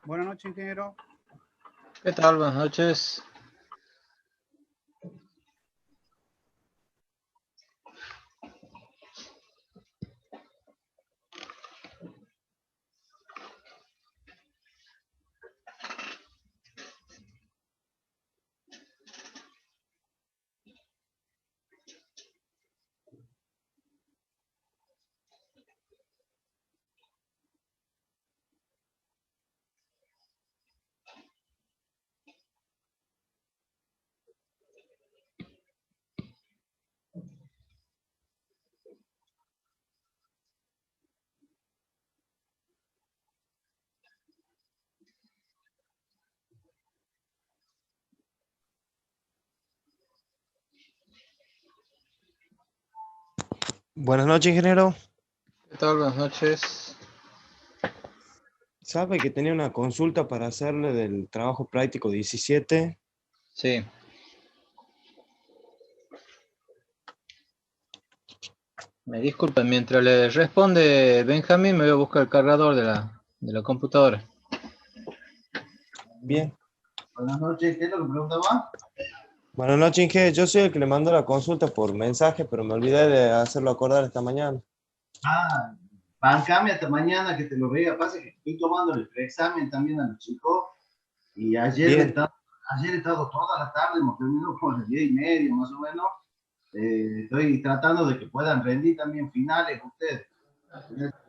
Buenas noches, ingeniero. ¿Qué tal? Buenas noches. Buenas noches, ingeniero. ¿Qué tal? Buenas noches. Sabe que tenía una consulta para hacerle del trabajo práctico 17. Sí. Me disculpen, mientras le responde Benjamín, me voy a buscar el cargador de la computadora. Bien. Buenas noches, ¿qué es lo que preguntaba? Buenas noches, ingeniero. Yo soy el que le mandó la consulta por mensaje, pero me olvidé de hacerlo acordar esta mañana. Bancame hasta mañana que te lo vea. Pasa que estoy tomando el examen también a los chicos y ayer Bien. he estado toda la tarde, hemos terminado por las 10:30 más o menos. Estoy tratando de que puedan rendir también finales ustedes.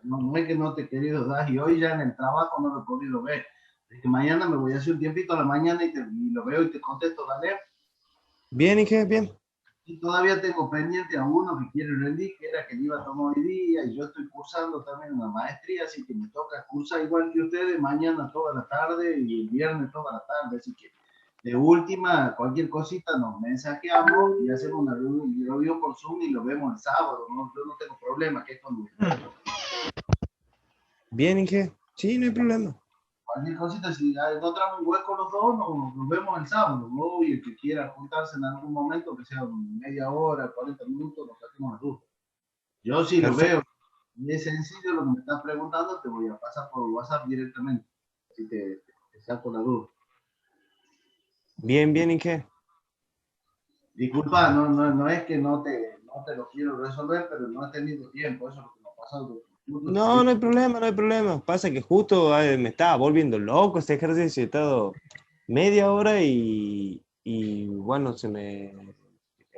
No es que no te he querido dar y hoy ya en el trabajo no lo he podido ver. Es que mañana me voy a hacer un tiempito a la mañana y lo veo y te contesto, dale. Bien, ingeniero, bien. Y todavía tengo pendiente a uno que quiere rendir, que era que le iba a tomar hoy día, y yo estoy cursando también una maestría, así que me toca cursar igual que ustedes, mañana toda la tarde y el viernes toda la tarde, así que de última, cualquier cosita nos mensajeamos y hacemos una reunión por Zoom y lo vemos el sábado, ¿no? Yo no tengo problema, que es cuando Bien, ingeniero. Sí, no hay problema. cualquier cosita, si encontramos un hueco los dos, nos vemos el sábado, ¿no? Y el que quiera juntarse en algún momento, que sea media hora, 40 minutos, nos saquemos la duda. Yo sí lo Perfecto. veo. Y es sencillo lo que me estás preguntando, te voy a pasar por WhatsApp directamente. Así que te saco la duda. Bien, bien, ingeniero. Disculpa, no es que no te lo quiero resolver, pero no he tenido tiempo. Eso es lo que me ha pasado. No, no hay problema, no hay problema. Pasa que justo me estaba volviendo loco este ejercicio. He estado media hora y bueno, o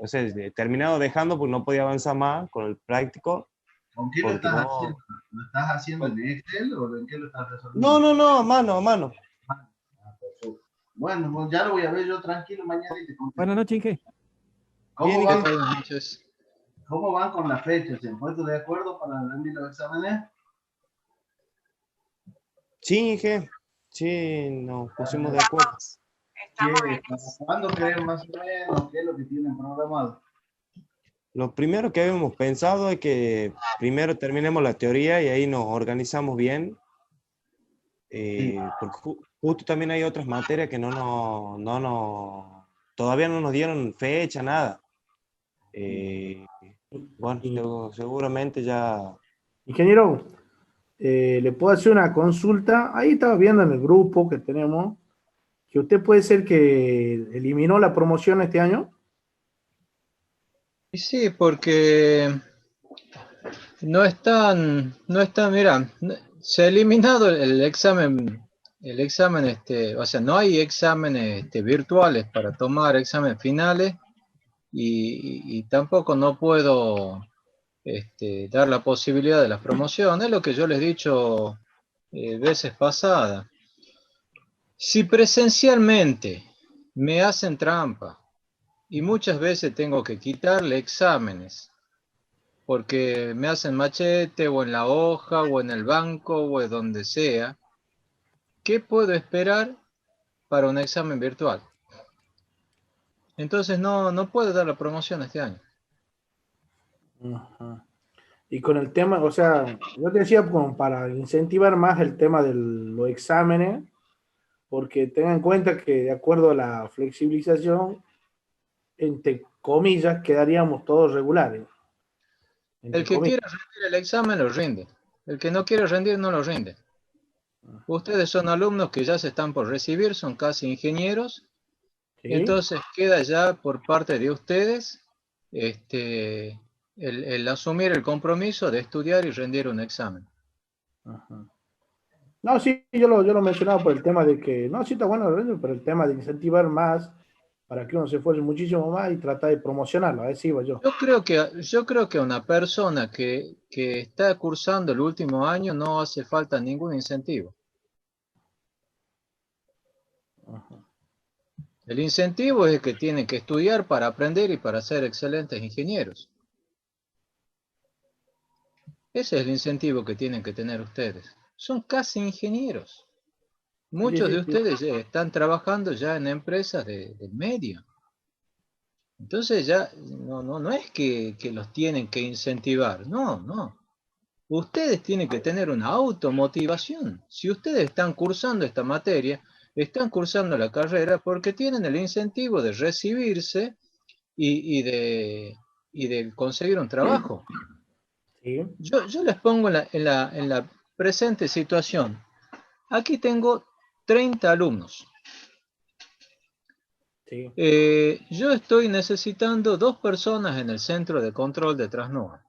sea, he terminado dejando porque no podía avanzar más con el práctico. ¿Con qué lo Porque estás no. haciendo? ¿Lo estás haciendo en Excel o en qué lo estás No, resolviendo? no, no, a mano, a mano. Perfecto. Bueno, pues ya lo voy a ver yo tranquilo mañana y te contesto. Buenas noches, Inge. ¿Cómo Bien, ¿Qué van, tal? Buenas noches. cómo van con las fechas? ¿Se han puesto de acuerdo para rendir los exámenes? Sí, Inge. Sí, nos pusimos de acuerdo. ¿Para cuándo creen más o menos? ¿Qué es lo que tienen programado? Lo primero que habíamos pensado es que primero terminemos la teoría y ahí nos organizamos bien, Sí. porque justo también hay otras materias que todavía no nos dieron fecha, nada. Bueno, seguramente ya. Ingeniero, le puedo hacer una consulta. Ahí estaba viendo en el grupo que tenemos que usted puede ser que eliminó la promoción este año. Y sí, porque mira, se ha eliminado el examen, o sea, no hay exámenes virtuales para tomar exámenes finales y tampoco no puedo dar la posibilidad de las promociones, es lo que yo les he dicho veces pasadas. Si presencialmente me hacen trampa y muchas veces tengo que quitarle exámenes porque me hacen machete o en la hoja o en el banco o en donde sea, ¿qué puedo esperar para un examen virtual? Entonces no puedo dar la promoción este año. Ajá. Y con el tema, o sea, yo te decía como para incentivar más el tema de los exámenes, porque tengan en cuenta que de acuerdo a la flexibilización, entre comillas, quedaríamos todos regulares. El Entre que comillas. quiera rendir el examen lo rinde. El que no quiere rendir no lo rinde. Ustedes son alumnos que ya se están por recibir, son casi ingenieros. Sí. Entonces queda ya por parte de ustedes el asumir el compromiso de estudiar y rendir un examen. Ajá. No, sí, yo lo mencionaba por el tema de que, no, sí está bueno, pero el tema de incentivar más para que uno se esfuerce muchísimo más y tratar de promocionarlo, a ver si iba yo. Yo creo que una persona que está cursando el último año no hace falta ningún incentivo. Ajá. El incentivo es que tienen que estudiar para aprender y para ser excelentes ingenieros. Ese es el incentivo que tienen que tener ustedes. Son casi ingenieros. Sí, Muchos de sí, sí. ustedes están trabajando ya en empresas del medio. Entonces ya no es que los tienen que incentivar, no. Ustedes tienen que tener una automotivación. Si ustedes están cursando esta materia, están cursando la carrera porque tienen el incentivo de recibirse y, y de, y de conseguir un trabajo. Sí, Yo les pongo en la presente situación. Aquí tengo 30 alumnos. sí. Yo estoy necesitando 2 personas en el centro de control de Trasnoa.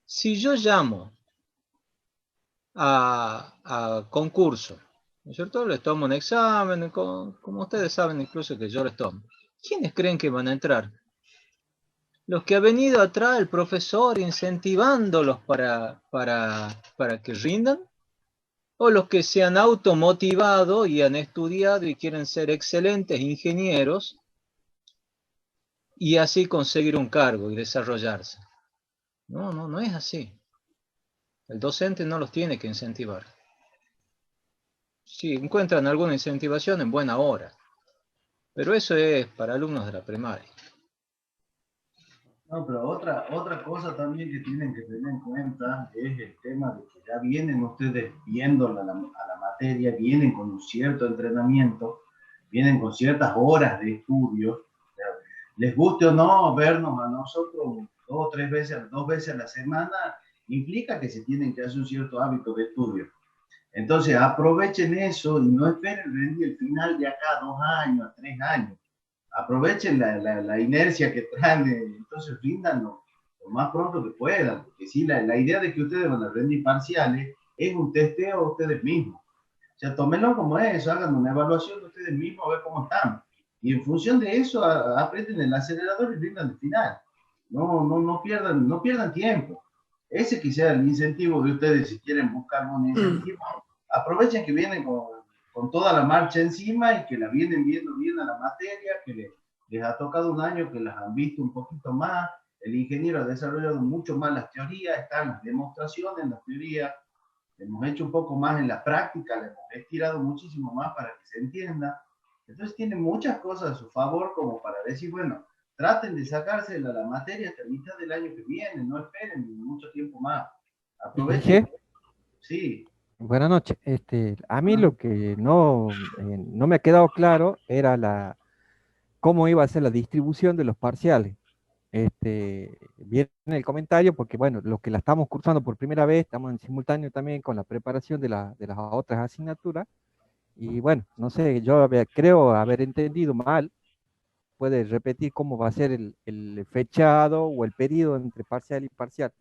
Si yo llamo a concurso, ¿no es cierto? Les tomo un examen, como ustedes saben incluso que yo les tomo. ¿Quiénes creen que van a entrar? Los que ha venido atrás el profesor incentivándolos para que rindan, o los que se han automotivado y han estudiado y quieren ser excelentes ingenieros y así conseguir un cargo y desarrollarse. No es así. El docente no los tiene que incentivar. Si encuentran alguna incentivación en buena hora, pero eso es para alumnos de la primaria. No, pero otra cosa también que tienen que tener en cuenta es el tema de que ya vienen ustedes viendo a la materia, vienen con un cierto entrenamiento, vienen con ciertas horas de estudio. Les guste o no vernos a nosotros 2 veces a la semana, implica que se tienen que hacer un cierto hábito de estudio. Entonces aprovechen eso y no esperen rendir el final de acá a 2 años, a 3 años. Aprovechen la inercia que traen, entonces rindan lo más pronto que puedan, porque sí, la idea de que ustedes van a rendir parciales es un testeo a ustedes mismos. O sea, tómenlo como eso, hagan una evaluación de ustedes mismos a ver cómo están. Y en función de eso, aprieten el acelerador y rindan el final. No pierdan tiempo. Ese que sea el incentivo de ustedes, si quieren buscar un incentivo, aprovechen que vienen con toda la marcha encima y que la vienen viendo bien a la materia, que les ha tocado un año que las han visto un poquito más, el ingeniero ha desarrollado mucho más las teorías, están las demostraciones en las teorías, hemos hecho un poco más en la práctica, le hemos estirado muchísimo más para que se entienda. Entonces tiene muchas cosas a su favor como para decir, bueno, traten de sacarse la materia hasta la mitad del año que viene, no esperen mucho tiempo más. Aprovechen, Inge, sí. buenas noches. A mí lo que no me ha quedado claro era cómo iba a ser la distribución de los parciales. Viene el comentario porque, bueno, los que la estamos cursando por primera vez, estamos en simultáneo también con la preparación de las otras asignaturas. Y bueno, no sé, creo haber entendido mal. ¿Puede repetir cómo va a ser el fechado o el periodo entre parcial y parcial?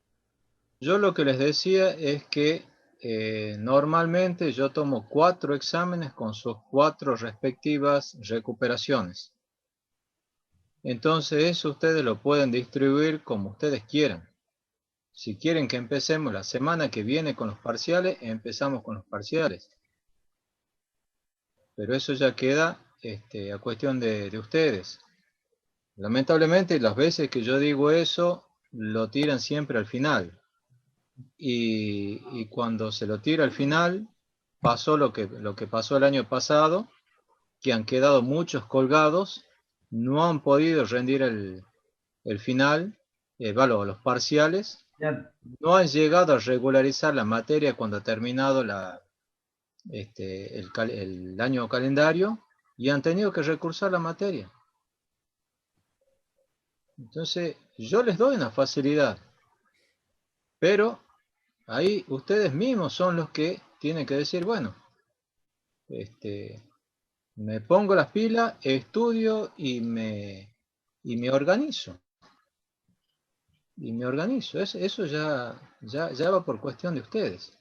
Yo lo que les decía es que normalmente yo tomo 4 exámenes con sus 4 respectivas recuperaciones. Entonces eso ustedes lo pueden distribuir como ustedes quieran. Si quieren que empecemos la semana que viene con los parciales, empezamos con los parciales. Pero eso ya queda a cuestión de ustedes. Lamentablemente, las veces que yo digo eso, lo tiran siempre al final. Y cuando se lo tira al final, pasó lo que pasó el año pasado, que han quedado muchos colgados, no han podido rendir el final, los parciales, Ya, no han llegado a regularizar la materia cuando ha terminado el año calendario y han tenido que recursar la materia. Entonces, yo les doy una facilidad, pero ahí ustedes mismos son los que tienen que decir, bueno, me pongo las pilas, estudio y me organizo. Y me organizo. Eso ya va por cuestión de ustedes.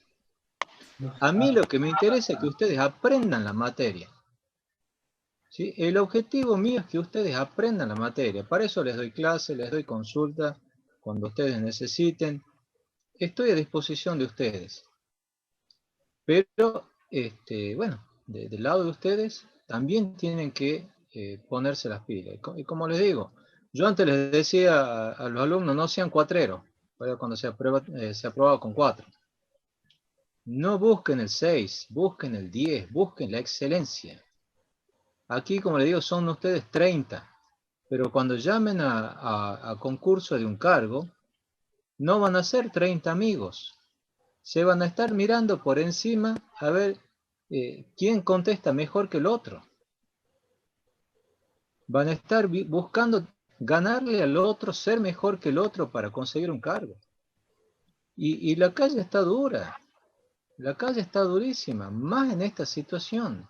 A mí lo que me interesa es que ustedes aprendan la materia. ¿Sí? El objetivo mío es que ustedes aprendan la materia. Para eso les doy clase, les doy consulta cuando ustedes necesiten. Estoy a disposición de ustedes. Pero, bueno, del lado de ustedes también tienen que ponerse las pilas. Y como les digo, yo antes les decía a los alumnos, no sean cuatreros, cuando se aprobaba con 4. No busquen el 6, busquen el 10, busquen la excelencia. Aquí, como les digo, son ustedes 30, pero cuando llamen a concurso de un cargo, no van a ser 30 amigos. Se van a estar mirando por encima a ver quién contesta mejor que el otro. Van a estar buscando ganarle al otro, ser mejor que el otro para conseguir un cargo. Y la calle está dura. La calle está durísima, más en esta situación.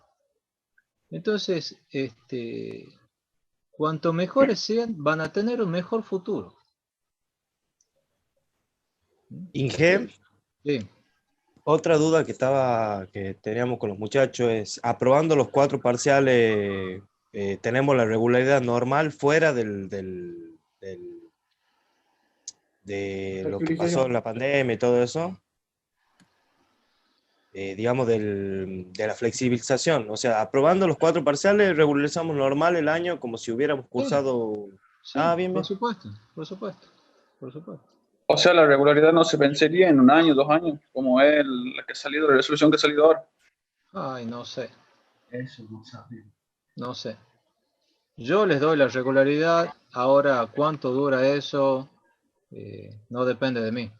Entonces, cuanto mejores sean, van a tener un mejor futuro. Inge, Sí. otra duda que teníamos con los muchachos es, aprobando los 4 parciales, tenemos la regularidad normal fuera de lo que pasó en la pandemia y todo eso. Digamos, de la flexibilización. O sea, aprobando los 4 parciales, regularizamos normal el año como si hubiéramos cursado... Sí, bien, por bien. supuesto, por supuesto, por supuesto. O sea, la regularidad no se vencería en 1 año, 2 años, como es la que ha salido, la resolución que ha salido ahora. Ay, no sé, Eso no sabemos. no sé. Yo les doy la regularidad, ahora cuánto dura eso, no depende de mí.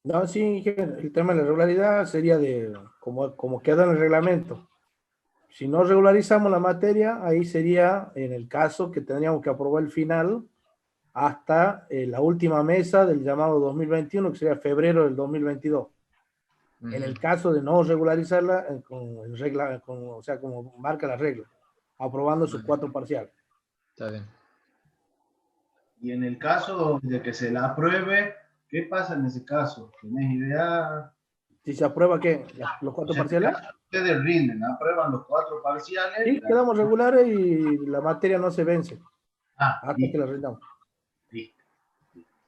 No, sí, el tema de la regularidad sería de como queda en el reglamento. Si no regularizamos la materia, ahí sería en el caso que tendríamos que aprobar el final hasta la última mesa del llamado 2021, que sería febrero del 2022. En el caso de no regularizarla, o sea, como marca la regla, aprobando sus 4 parciales. Está bien. Y en el caso de que se la apruebe, ¿qué pasa en ese caso? ¿Tenés idea? Si se aprueba, ¿qué? ¿Los 4 parciales? Ustedes rinden, aprueban los 4 parciales. Sí, quedamos regulares y la materia no se vence hasta que la rindamos. Listo.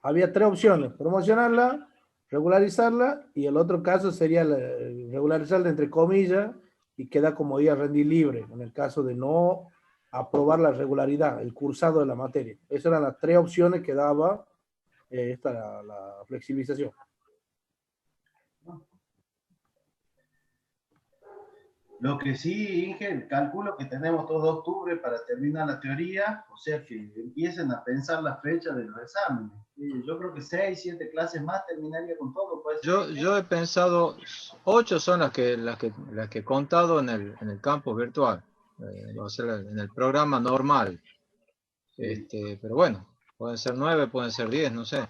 Había 3 opciones: promocionarla, regularizarla, y el otro caso sería regularizarla entre comillas y queda como día rendir libre en el caso de no aprobar la regularidad, el cursado de la materia. Esas eran las 3 opciones que daba la flexibilización. Lo que sí, Inge, calculo que tenemos todo octubre para terminar la teoría, o sea que empiecen a pensar la fecha de los exámenes. Yo creo que 6, 7 clases más terminaría con todo. Pues. Yo he pensado, 8 son las que he contado en el campus virtual, o sea, en el programa normal. Pero bueno, pueden ser 9, pueden ser 10, no sé.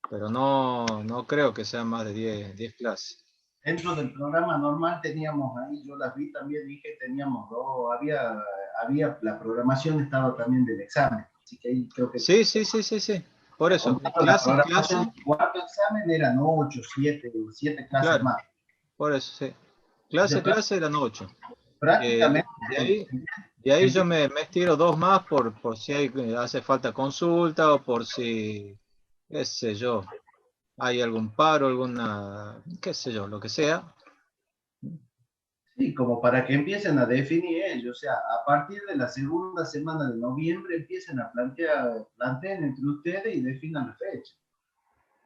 Pero no creo que sean más de 10 clases. Dentro del programa normal teníamos ahí, yo las vi también, dije, teníamos 2, había la programación estaba también del examen, así que ahí creo que... Sí, por eso, clase. Cuarto examen eran 8, 7 clases claro, más. Por eso, sí. Clase eran 8. Prácticamente... De ahí yo me estiro 2 más por si hace falta consulta o por si, qué sé yo, hay algún paro, qué sé yo, lo que sea. Sí, como para que empiecen a definir ellos, o sea, a partir de la segunda semana de noviembre empiecen a planteen entre ustedes y definan la fecha.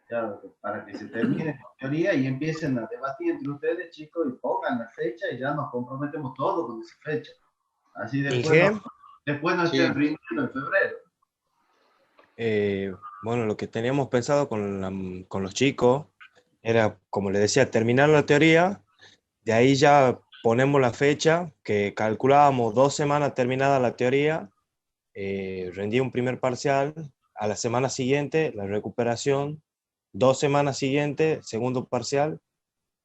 Claro, para que se termine la teoría y empiecen a debatir entre ustedes, chicos, y pongan la fecha y ya nos comprometemos todos con esa fecha. Así después no estén rindiendo en febrero. Bueno, lo que teníamos pensado con los chicos era, como les decía, terminar la teoría, de ahí ya ponemos la fecha, que calculábamos 2 semanas terminada la teoría, rendí un primer parcial, a la semana siguiente la recuperación, 2 semanas siguientes, segundo parcial,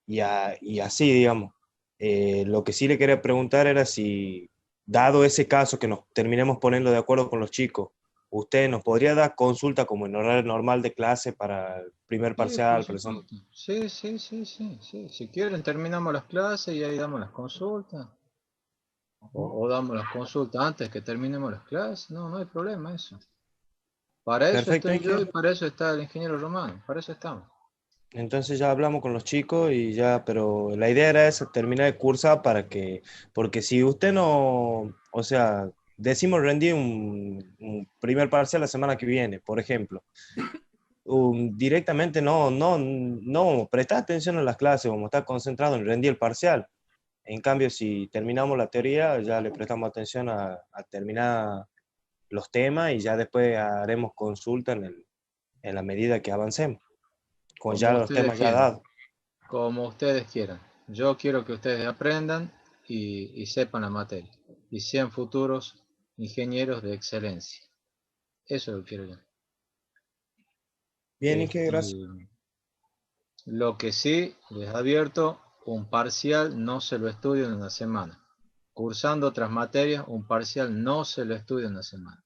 y así, digamos. Lo que sí le quería preguntar era si, dado ese caso que nos terminemos poniendo de acuerdo con los chicos, ¿usted nos podría dar consulta como en horario normal de clase para el primer Sí, por parcial, para supuesto. Sí, sí, sí, sí, sí. Si quieren, terminamos las clases y ahí damos las consultas. O damos las consultas antes que terminemos las clases. No, no hay problema eso. Para eso Perfecto, estoy yo y Inge. para eso está el ingeniero Romano. Para eso estamos. Entonces ya hablamos con los chicos y ya, pero la idea era esa, terminar de cursar porque si usted no, o sea, decimos rendir un primer parcial la semana que viene, por ejemplo, directamente no prestar atención a las clases, vamos a estar concentrados en rendir el parcial. En cambio, si terminamos la teoría, ya le prestamos atención a terminar los temas y ya después haremos consulta en la medida que avancemos, con ya Como los ustedes temas ya quieran. dados. Como ustedes quieran. Yo quiero que ustedes aprendan y sepan la materia. Y sean futuros ingenieros de excelencia. Eso es lo que quiero yo. Bien, Inge, gracias. Este, lo que sí les advierto, un parcial no se lo estudia en una semana. Cursando otras materias, un parcial no se lo estudia en una semana.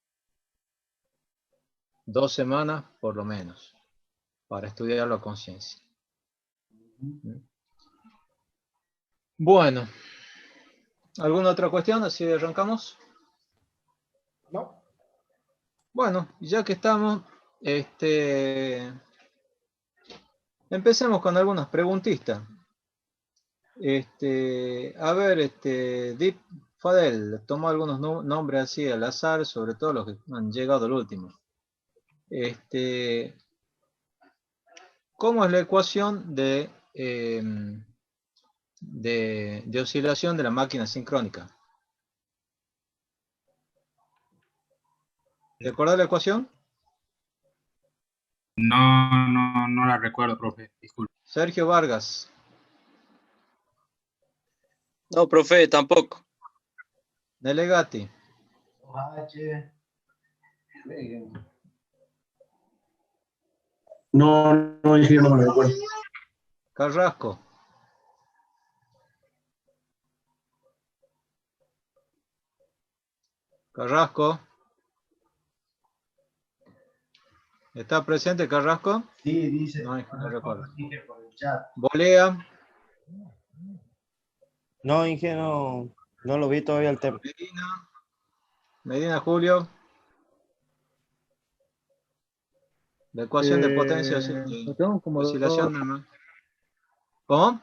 2 semanas por lo menos, para estudiarlo a conciencia. Bueno, ¿alguna otra cuestión? Así arrancamos. ¿No? Bueno, ya que estamos, empecemos con algunas preguntitas. A ver, Deep Fadel, tomó algunos nombres así al azar, sobre todo los que han llegado al último. ¿Cómo es la ecuación de oscilación de la máquina sincrónica? ¿Te acuerdas la ecuación? No la recuerdo, profe, disculpe. Sergio Vargas, No, profe, tampoco. Delegati, H. No, ingeniero, no me recuerdo. Carrasco, Carrasco, ¿está presente Carrasco? Sí, dice. No recuerdo. Dije por el chat. Bolea, No, Inge, no lo vi todavía el tema. Medina Julio, la ecuación de potencia Lo tengo como oscilación ¿Cómo?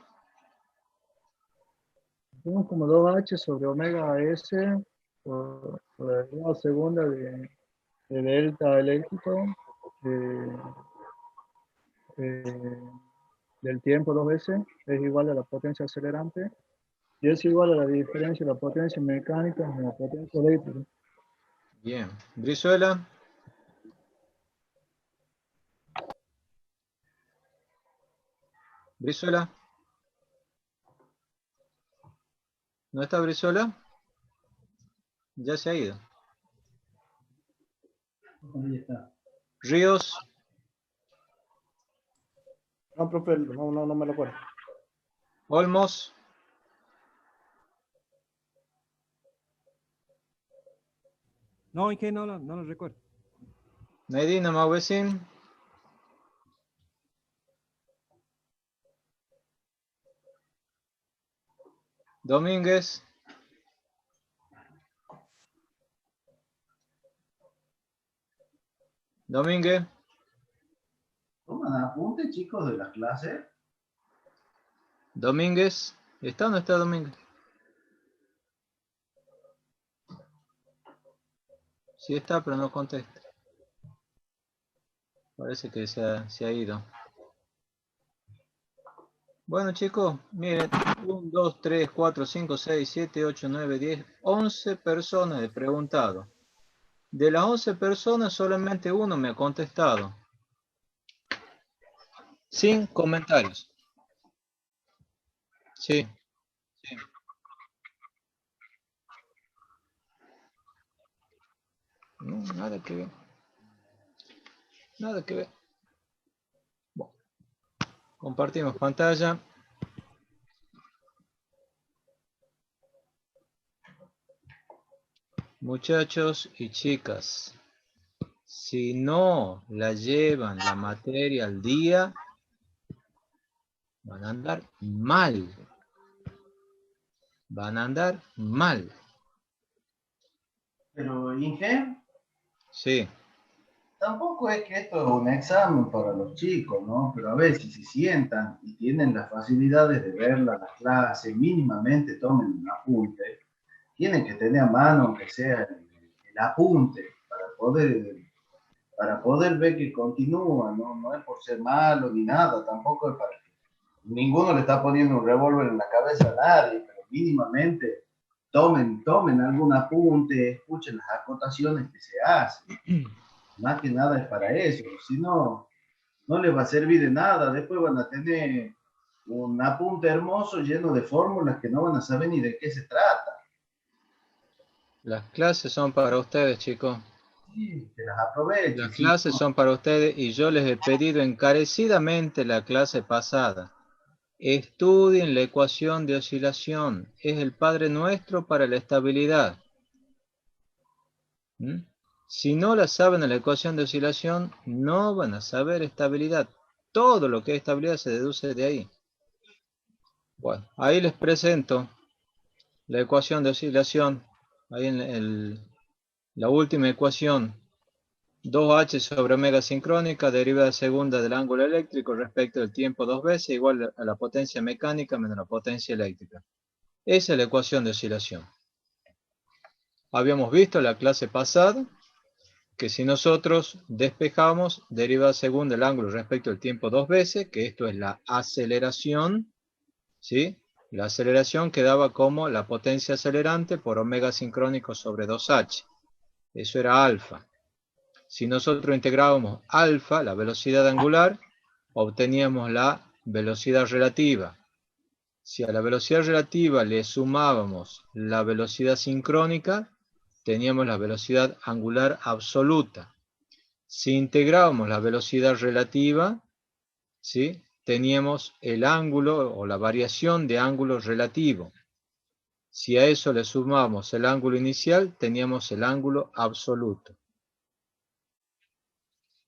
tengo como 2H sobre omega S por la derivada segunda de delta eléctrico eh, eh, del tiempo 2 veces es igual a la potencia acelerante y es igual a la diferencia de la potencia mecánica en la potencia eléctrica. Bien. Brizuela. Brizuela. ¿No está Brizuela? Ya se ha ido. Ahí está. Ríos. No, profe, no me lo acuerdo. Olmos. No, Inge, no lo recuerdo. Medina Mauvesin. Domínguez. Domínguez. ¿Toman apunte, chicos, de las clases? Domínguez. ¿Está o no está Domínguez? Sí está, pero no contesta. Parece que se ha ido. Bueno, chicos, miren, 1, 2, 3, 4, 5, 6, 7, 8, 9, 10, 11 personas he preguntado. De las 11 personas, solamente uno me ha contestado. Sin comentarios. Sí, sí. No, nada que ver. Nada que ver. Bueno, compartimos pantalla. muchachos y chicas, si no la llevan la materia al día, van a andar mal. Van a andar mal. Pero, Inge, Sí. tampoco es que esto es un examen para los chicos, ¿no? Pero a ver, si se sientan y tienen las facilidades de verla, la clase, mínimamente tomen un apunte, tienen que tener a mano, aunque sea el apunte, para poder ver que continúa, ¿no? No es por ser malo ni nada, tampoco es para que ninguno le está poniendo un revólver en la cabeza a nadie, pero mínimamente tomen algún apunte, escuchen las acotaciones que se hacen. Más que nada es para eso, si no, no les va a servir de nada. Después van a tener un apunte hermoso lleno de fórmulas que no van a saber ni de qué se trata. Las clases son para ustedes, chicos. Sí, que las aprovechen. Las Sí, clases no. son para ustedes y yo les he pedido encarecidamente la clase pasada. Estudien la ecuación de oscilación. Es el Padre Nuestro para la estabilidad. ¿Mm? Si no la saben en la ecuación de oscilación, no van a saber estabilidad. Todo lo que es estabilidad se deduce de ahí. Bueno, ahí les presento la ecuación de oscilación. Ahí en la última ecuación. 2h sobre omega sincrónica, derivada segunda del ángulo eléctrico respecto del tiempo 2 veces, igual a la potencia mecánica menos la potencia eléctrica. Esa es la ecuación de oscilación. Habíamos visto en la clase pasada que si nosotros despejamos derivada segunda del ángulo respecto del tiempo 2 veces, que esto es la aceleración, ¿sí? La aceleración quedaba como la potencia acelerante por omega sincrónico sobre 2h. Eso era alfa. Si nosotros integrábamos alfa, la velocidad angular, obteníamos la velocidad relativa. Si a la velocidad relativa le sumábamos la velocidad sincrónica, teníamos la velocidad angular absoluta. Si integrábamos la velocidad relativa, ¿sí?, teníamos el ángulo o la variación de ángulo relativo. Si a eso le sumamos el ángulo inicial, teníamos el ángulo absoluto.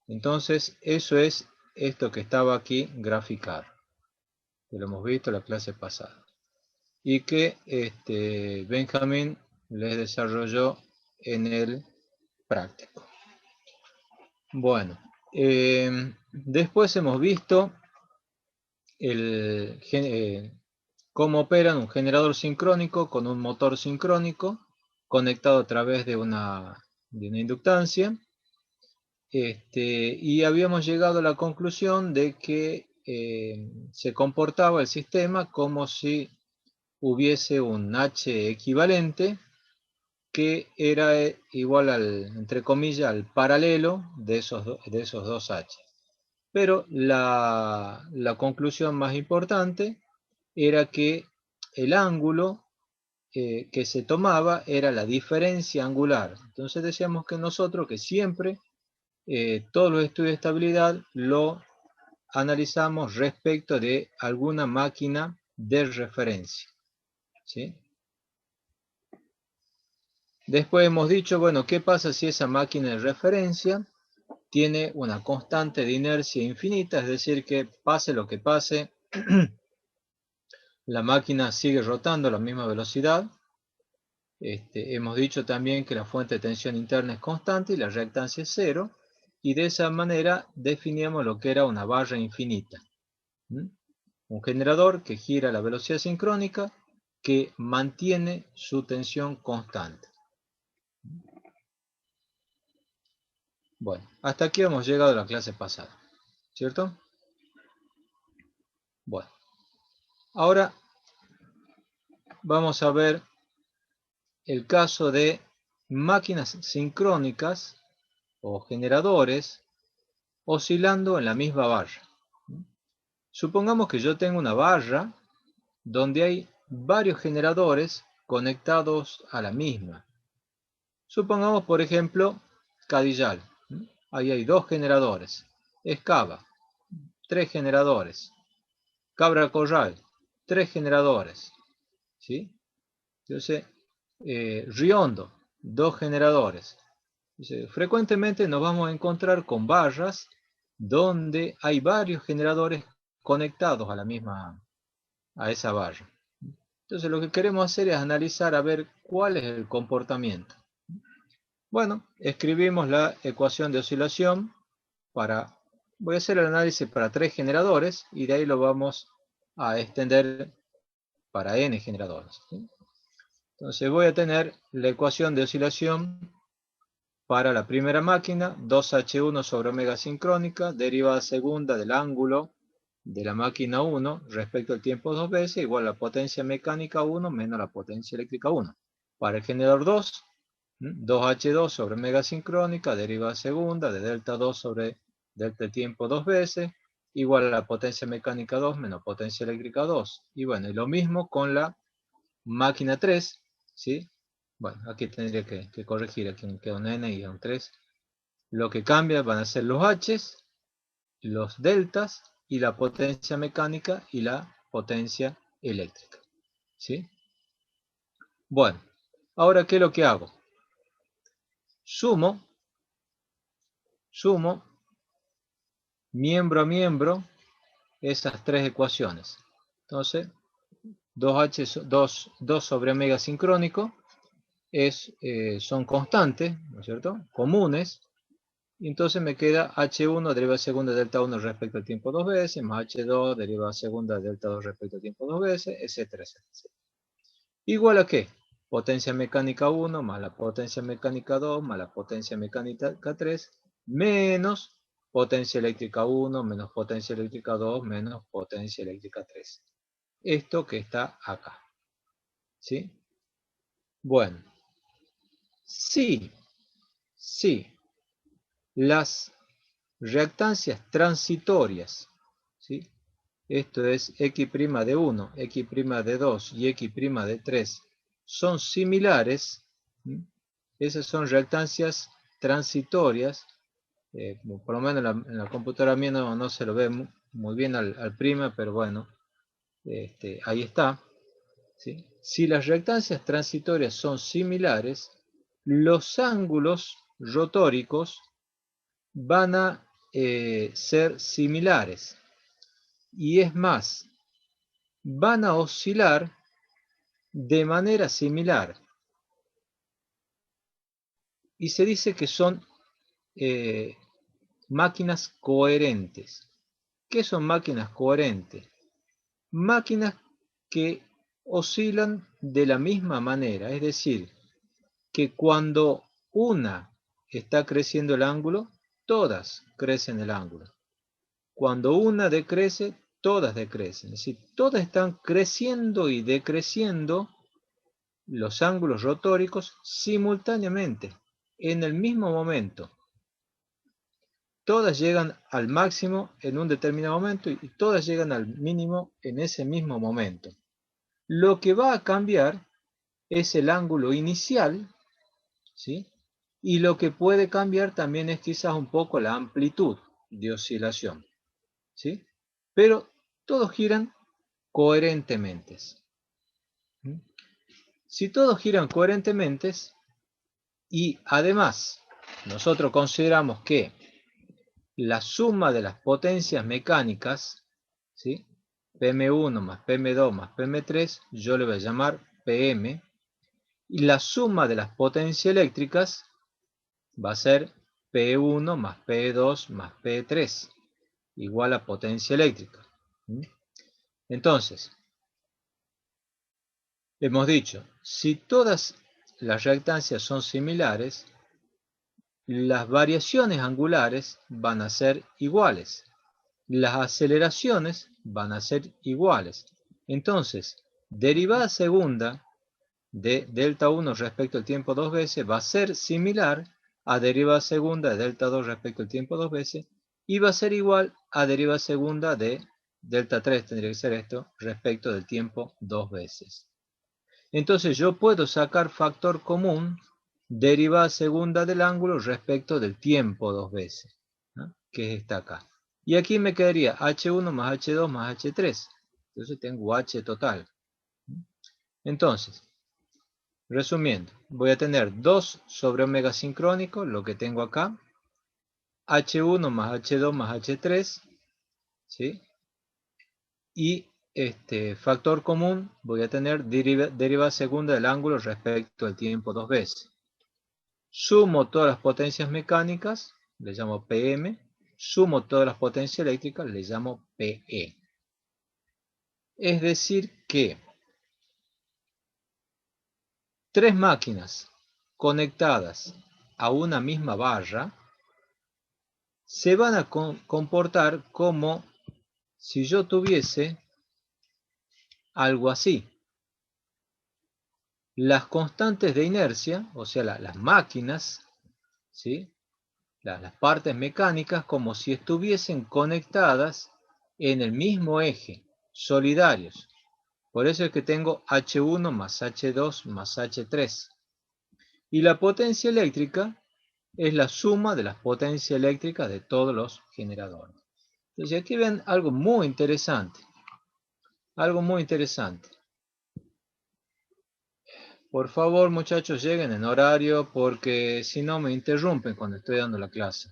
Entonces, eso es esto que estaba aquí graficado, que lo hemos visto en la clase pasada, y que Benjamín les desarrolló en el práctico. Bueno, después hemos visto cómo operan un generador sincrónico con un motor sincrónico conectado a través de una inductancia. Y habíamos llegado a la conclusión de que se comportaba el sistema como si hubiese un H equivalente que era igual entre comillas, al paralelo de esos dos H. Pero la conclusión más importante era que el ángulo que se tomaba era la diferencia angular. Entonces decíamos que nosotros que siempre todos los estudios de estabilidad lo analizamos respecto de alguna máquina de referencia, ¿sí? Después hemos dicho, bueno, ¿qué pasa si esa máquina de referencia tiene una constante de inercia infinita? Es decir, que pase lo que pase, la máquina sigue rotando a la misma velocidad. Hemos dicho también que la fuente de tensión interna es constante y la reactancia es cero. Y de esa manera definíamos lo que era una barra infinita. Un generador que gira a la velocidad sincrónica que mantiene su tensión constante. Bueno, hasta aquí hemos llegado a la clase pasada, ¿cierto? Bueno, ahora vamos a ver el caso de máquinas sincrónicas o generadores oscilando en la misma barra. Supongamos que yo tengo una barra donde hay varios generadores conectados a la misma. Supongamos, por ejemplo, Cadillal. Ahí hay 2 generadores. Escava, 3 generadores. Cabra Corral, 3 generadores. ¿Sí? Entonces, Riondo, dos generadores. Dice, frecuentemente nos vamos a encontrar con barras donde hay varios generadores conectados a esa barra. Entonces lo que queremos hacer es analizar a ver cuál es el comportamiento. Bueno, escribimos la ecuación de oscilación voy a hacer el análisis para 3 generadores y de ahí lo vamos a extender para n generadores. ¿Sí? Entonces voy a tener la ecuación de oscilación para la primera máquina, 2H1 sobre omega sincrónica, derivada segunda del ángulo de la máquina 1 respecto al tiempo 2 veces, igual a la potencia mecánica 1 menos la potencia eléctrica 1. Para el generador 2, 2H2 sobre omega sincrónica, derivada segunda de delta 2 sobre delta tiempo 2 veces, igual a la potencia mecánica 2 menos potencia eléctrica 2. Y bueno, y lo mismo con la máquina 3, ¿sí? Bueno, aquí tendría que corregir, aquí me queda un n y un 3. Lo que cambia van a ser los h's, los deltas y la potencia mecánica y la potencia eléctrica, ¿sí? Bueno, ahora ¿qué es lo que hago? Sumo miembro a miembro esas tres ecuaciones. Entonces, 2 sobre omega sincrónico son constantes, ¿no es cierto? Comunes. Y entonces me queda H1 derivada segunda de delta 1 respecto al tiempo 2 veces, más H2 derivada segunda de delta 2 respecto al tiempo 2 veces, etcétera, etcétera. ¿Igual a qué? Potencia mecánica 1 más la potencia mecánica 2 más la potencia mecánica 3 menos potencia eléctrica 1 menos potencia eléctrica 2 menos potencia eléctrica 3. Esto que está acá. ¿Sí? Bueno. Sí. Las reactancias transitorias, ¿sí? Esto es X' de 1, X' de 2 y X' de 3, son similares. Esas son reactancias transitorias. Por lo menos en la computadora mía no se lo ve muy bien al prima, pero bueno, ahí está. ¿Sí? Si las reactancias transitorias son similares, los ángulos rotóricos van a ser similares. Y es más, van a oscilar de manera similar. Y se dice que son máquinas coherentes. ¿Qué son máquinas coherentes? Máquinas que oscilan de la misma manera. Es decir, que cuando una está creciendo el ángulo, todas crecen el ángulo. Cuando una decrece, todas decrecen. Es decir, todas están creciendo y decreciendo los ángulos rotóricos simultáneamente, en el mismo momento. Todas llegan al máximo en un determinado momento y todas llegan al mínimo en ese mismo momento. Lo que va a cambiar es el ángulo inicial, ¿sí? Y lo que puede cambiar también es quizás un poco la amplitud de oscilación, ¿sí? Pero todos giran coherentemente. Si todos giran coherentemente y además nosotros consideramos que la suma de las potencias mecánicas, ¿sí? PM1 más PM2 más PM3, yo le voy a llamar PM, y la suma de las potencias eléctricas va a ser P1 más P2 más P3, igual a potencia eléctrica. Entonces, hemos dicho, si todas las reactancias son similares, las variaciones angulares van a ser iguales. Las aceleraciones van a ser iguales. Entonces, derivada segunda de delta 1 respecto al tiempo 2 veces va a ser similar a derivada segunda de delta 2 respecto al tiempo 2 veces y va a ser igual a derivada segunda de delta 3, tendría que ser esto, respecto del tiempo 2 veces. Entonces yo puedo sacar factor común derivada segunda del ángulo respecto del tiempo 2 veces, ¿no? Que es esta acá. Y aquí me quedaría H1 más H2 más H3. Entonces tengo H total. Entonces, Resumiendo, voy a tener 2 sobre omega sincrónico, lo que tengo acá, H1 más H2 más H3, ¿sí? Y factor común, voy a tener derivada segunda del ángulo respecto al tiempo 2 veces. Sumo todas las potencias mecánicas, le llamo PM. Sumo todas las potencias eléctricas, le llamo PE. Es decir que 3 máquinas conectadas a una misma barra se van a comportar como si yo tuviese algo así. Las constantes de inercia, o sea, las máquinas, ¿sí? Las partes mecánicas, como si estuviesen conectadas en el mismo eje, solidarios. Por eso es que tengo H1 más H2 más H3. Y la potencia eléctrica es la suma de las potencias eléctricas de todos los generadores. Entonces aquí ven algo muy interesante. Algo muy interesante. Por favor, muchachos, lleguen en horario porque si no me interrumpen cuando estoy dando la clase.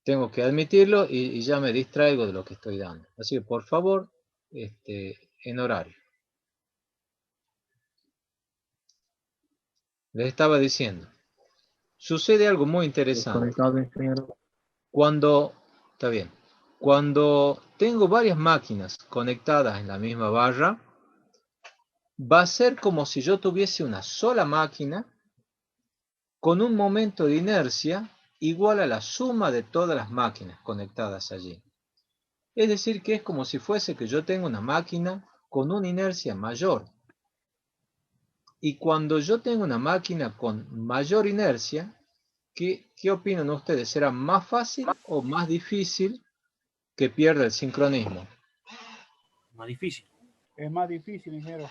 Tengo que admitirlo y ya me distraigo de lo que estoy dando. Así que, por favor, en horario. Les estaba diciendo. Sucede algo muy interesante. Desconectado, ingeniero. Está bien. Cuando tengo varias máquinas conectadas en la misma barra, va a ser como si yo tuviese una sola máquina con un momento de inercia igual a la suma de todas las máquinas conectadas allí. Es decir, que es como si fuese que yo tengo una máquina con una inercia mayor. Y cuando yo tengo una máquina con mayor inercia, ¿qué opinan ustedes? ¿Será más fácil o más difícil que pierda el sincronismo? Más difícil. Es más difícil, ingeniero.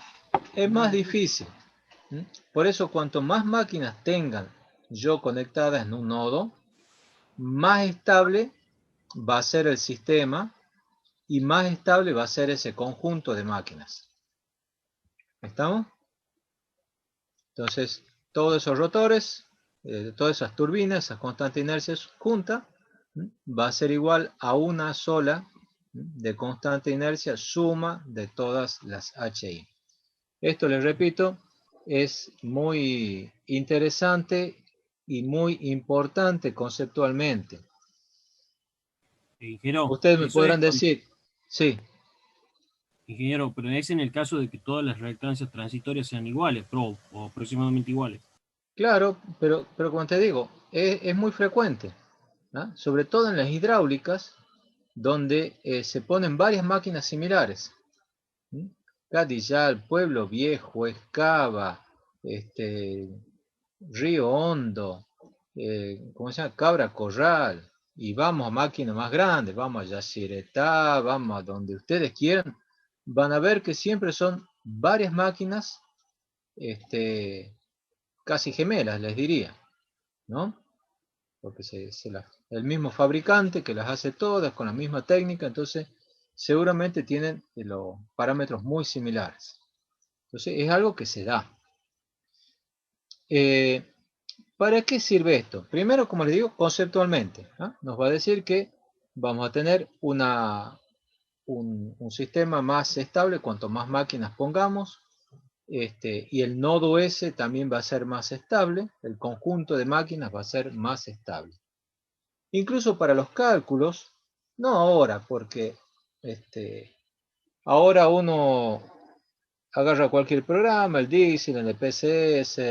Es más difícil. Por eso, cuanto más máquinas tengan yo conectadas en un nodo, más estable va a ser el sistema y más estable va a ser ese conjunto de máquinas. ¿Estamos? Entonces, todos esos rotores, todas esas turbinas, esas constantes inercias juntas, va a ser igual a una sola de constante inercia suma de todas las HI. Esto, les repito, es muy interesante y muy importante conceptualmente. Ingeniero, Ustedes me podrán decir, sí. Ingeniero, pero es en el caso de que todas las reactancias transitorias sean iguales, o aproximadamente iguales. Claro, pero como te digo, es muy frecuente, ¿no? Sobre todo en las hidráulicas, donde se ponen varias máquinas similares. Cadillal, Pueblo Viejo, Escava, Río Hondo, ¿cómo se llama? Cabra Corral, y vamos a máquinas más grandes, vamos a Yacyretá, vamos a donde ustedes quieran, van a ver que siempre son varias máquinas, casi gemelas, les diría, ¿no? Porque el mismo fabricante que las hace todas con la misma técnica, entonces seguramente tienen los parámetros muy similares. Entonces es algo que se da. ¿Para qué sirve esto? Primero, como les digo, conceptualmente, ¿no? Nos va a decir que vamos a tener un sistema más estable cuanto más máquinas pongamos, y el nodo S también va a ser más estable, el conjunto de máquinas va a ser más estable. Incluso para los cálculos, no ahora, porque ahora uno agarra cualquier programa, el Diesel, el PCS,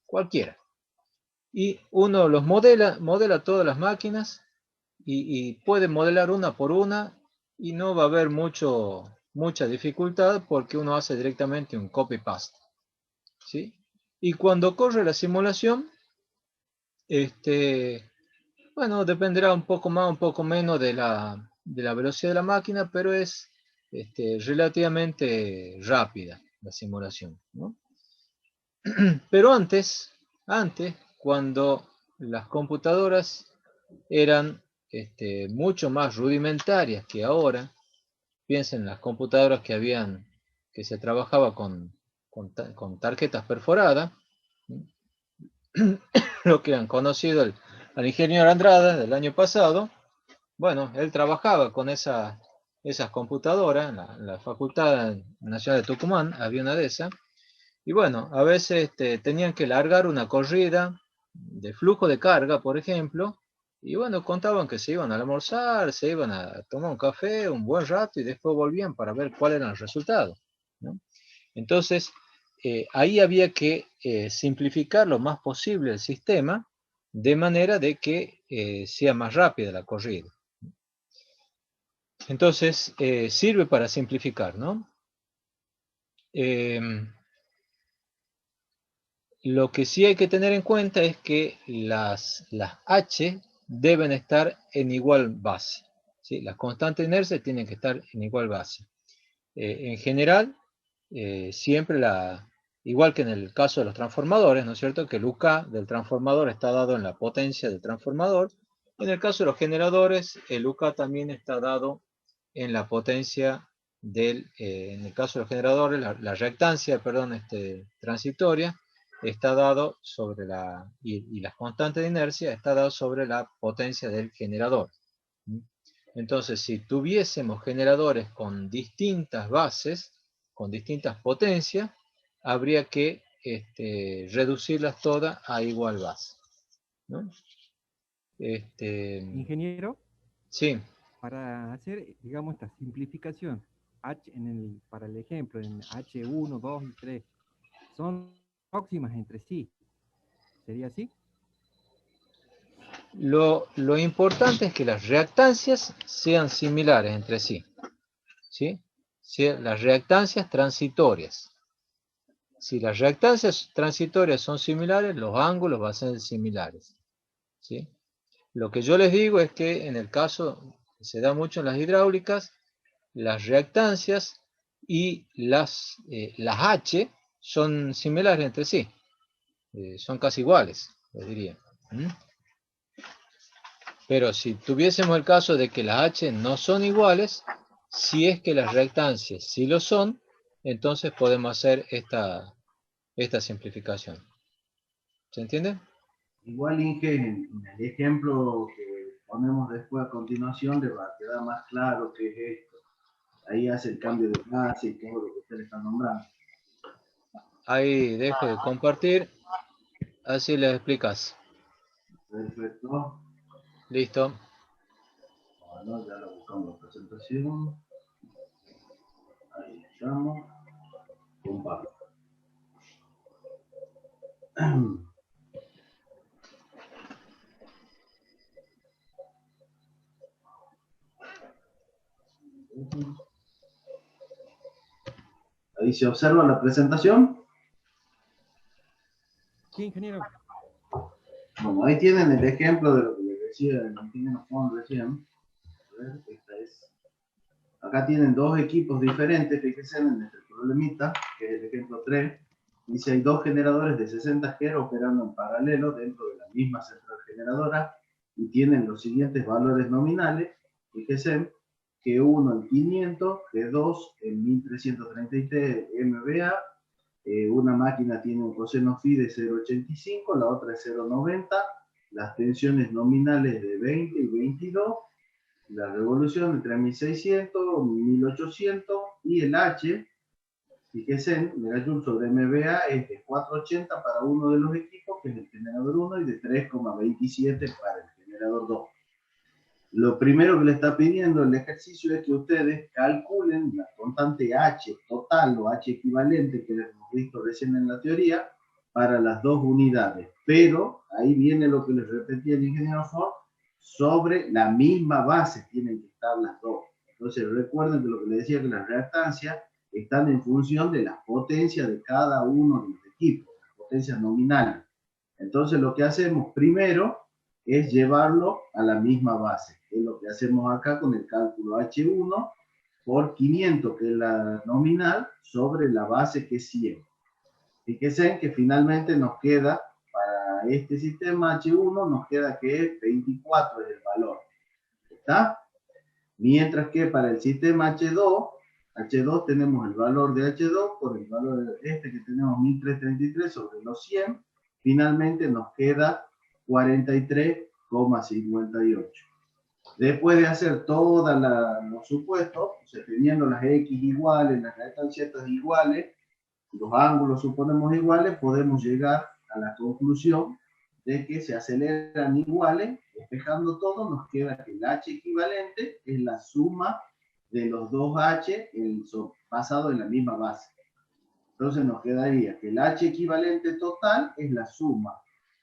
cualquiera, y uno los modela todas las máquinas y puede modelar una por una y no va a haber mucha dificultad porque uno hace directamente un copy-paste, ¿sí? Y cuando corre la simulación, bueno, dependerá un poco más, un poco menos de la velocidad de la máquina, pero es relativamente rápida la simulación, ¿no? Pero antes, cuando las computadoras eran mucho más rudimentarias que ahora, piensen en las computadoras que se trabajaba con con tarjetas perforadas, lo que han conocido al ingeniero Andrada del año pasado. Bueno, él trabajaba con esas computadoras en la Facultad Nacional de Tucumán, había una de esas, y bueno, a veces tenían que largar una corrida de flujo de carga, por ejemplo, y bueno, contaban que se iban a almorzar, se iban a tomar un café un buen rato y después volvían para ver cuál era el resultado, ¿no? Entonces, ahí había que simplificar lo más posible el sistema de manera de que sea más rápida la corrida. Entonces, sirve para simplificar, ¿no? Lo que sí hay que tener en cuenta es que las H deben estar en igual base, ¿sí? Las constantes de inercia tienen que estar en igual base. En general, siempre igual que en el caso de los transformadores, ¿no es cierto? Que el UK del transformador está dado en la potencia del transformador. En el caso de los generadores, el UK también está dado en la potencia en el caso de los generadores, la reactancia, perdón, transitoria, está dado sobre y las constantes de inercia está dado sobre la potencia del generador. Entonces, si tuviésemos generadores con distintas bases, con distintas potencias, habría que reducirlas todas a igual base, ¿no? Ingeniero, Sí. para hacer, digamos, esta simplificación, para el ejemplo, en H1, 2 y 3, son próximas entre sí. ¿Sería así? Lo importante es que las reactancias sean similares entre sí, ¿sí? Las reactancias transitorias. Si las reactancias transitorias son similares, los ángulos van a ser similares, ¿sí? Lo que yo les digo es que en el caso, se da mucho en las hidráulicas, las reactancias y las H son similares entre sí, son casi iguales, les diría. Pero si tuviésemos el caso de que las H no son iguales, si es que las reactancias sí lo son, entonces podemos hacer esta simplificación. ¿Se entiende? Igual, Inge, en el ejemplo que ponemos después a continuación, le va a quedar más claro qué es esto. Ahí hace el cambio de clase y todo lo que usted le está nombrando. Ahí deje de compartir, así les explicas. Perfecto. Listo. Bueno, ya lo buscamos la presentación. Ahí estamos. Comparto. Ahí se observa la presentación. Sí, ingeniero. Bueno, ahí tienen el ejemplo de lo que les decía el ingeniero Juan recién. Acá tienen dos equipos diferentes, fíjense en este problemita, que es el ejemplo 3. Dice, hay dos generadores de 60 Hz operando en paralelo dentro de la misma central generadora y tienen los siguientes valores nominales. Fíjense que uno en 500, que 2 en 1333 MVA. Una máquina tiene un coseno phi de 0,85, la otra es 0,90. Las tensiones nominales de 20 y 22. La revolución de 3600, 1800 y el H, fíjense, megajoule sobre MVA es de 480 para uno de los equipos, que es el generador 1, y de 3,27 para el generador 2. Lo primero que le está pidiendo el ejercicio es que ustedes calculen la constante H total o H equivalente que hemos visto recién en la teoría para las dos unidades. Pero ahí viene lo que les repetía el ingeniero Ford, sobre la misma base tienen que estar las dos. Entonces recuerden que lo que les decía, que las reactancias están en función de las potencias de cada uno de los equipos, las potencias nominales. Entonces lo que hacemos primero es llevarlo a la misma base, que es lo que hacemos acá con el cálculo H1 por 500, que es la nominal, sobre la base que es 100. Fíjense que finalmente nos queda, para este sistema H1, nos queda que 24 es el valor. ¿Está? Mientras que para el sistema H2, H2 tenemos el valor de H2 por el valor este que tenemos 1333 sobre los 100. Finalmente nos queda 43,58. Después de hacer todos los supuestos, o sea, teniendo las X iguales, las reactancias iguales, los ángulos suponemos iguales, podemos llegar a la conclusión de que se aceleran iguales. Despejando todo, nos queda que el H equivalente es la suma de los dos H basados en la misma base. Entonces nos quedaría que el H equivalente total es la suma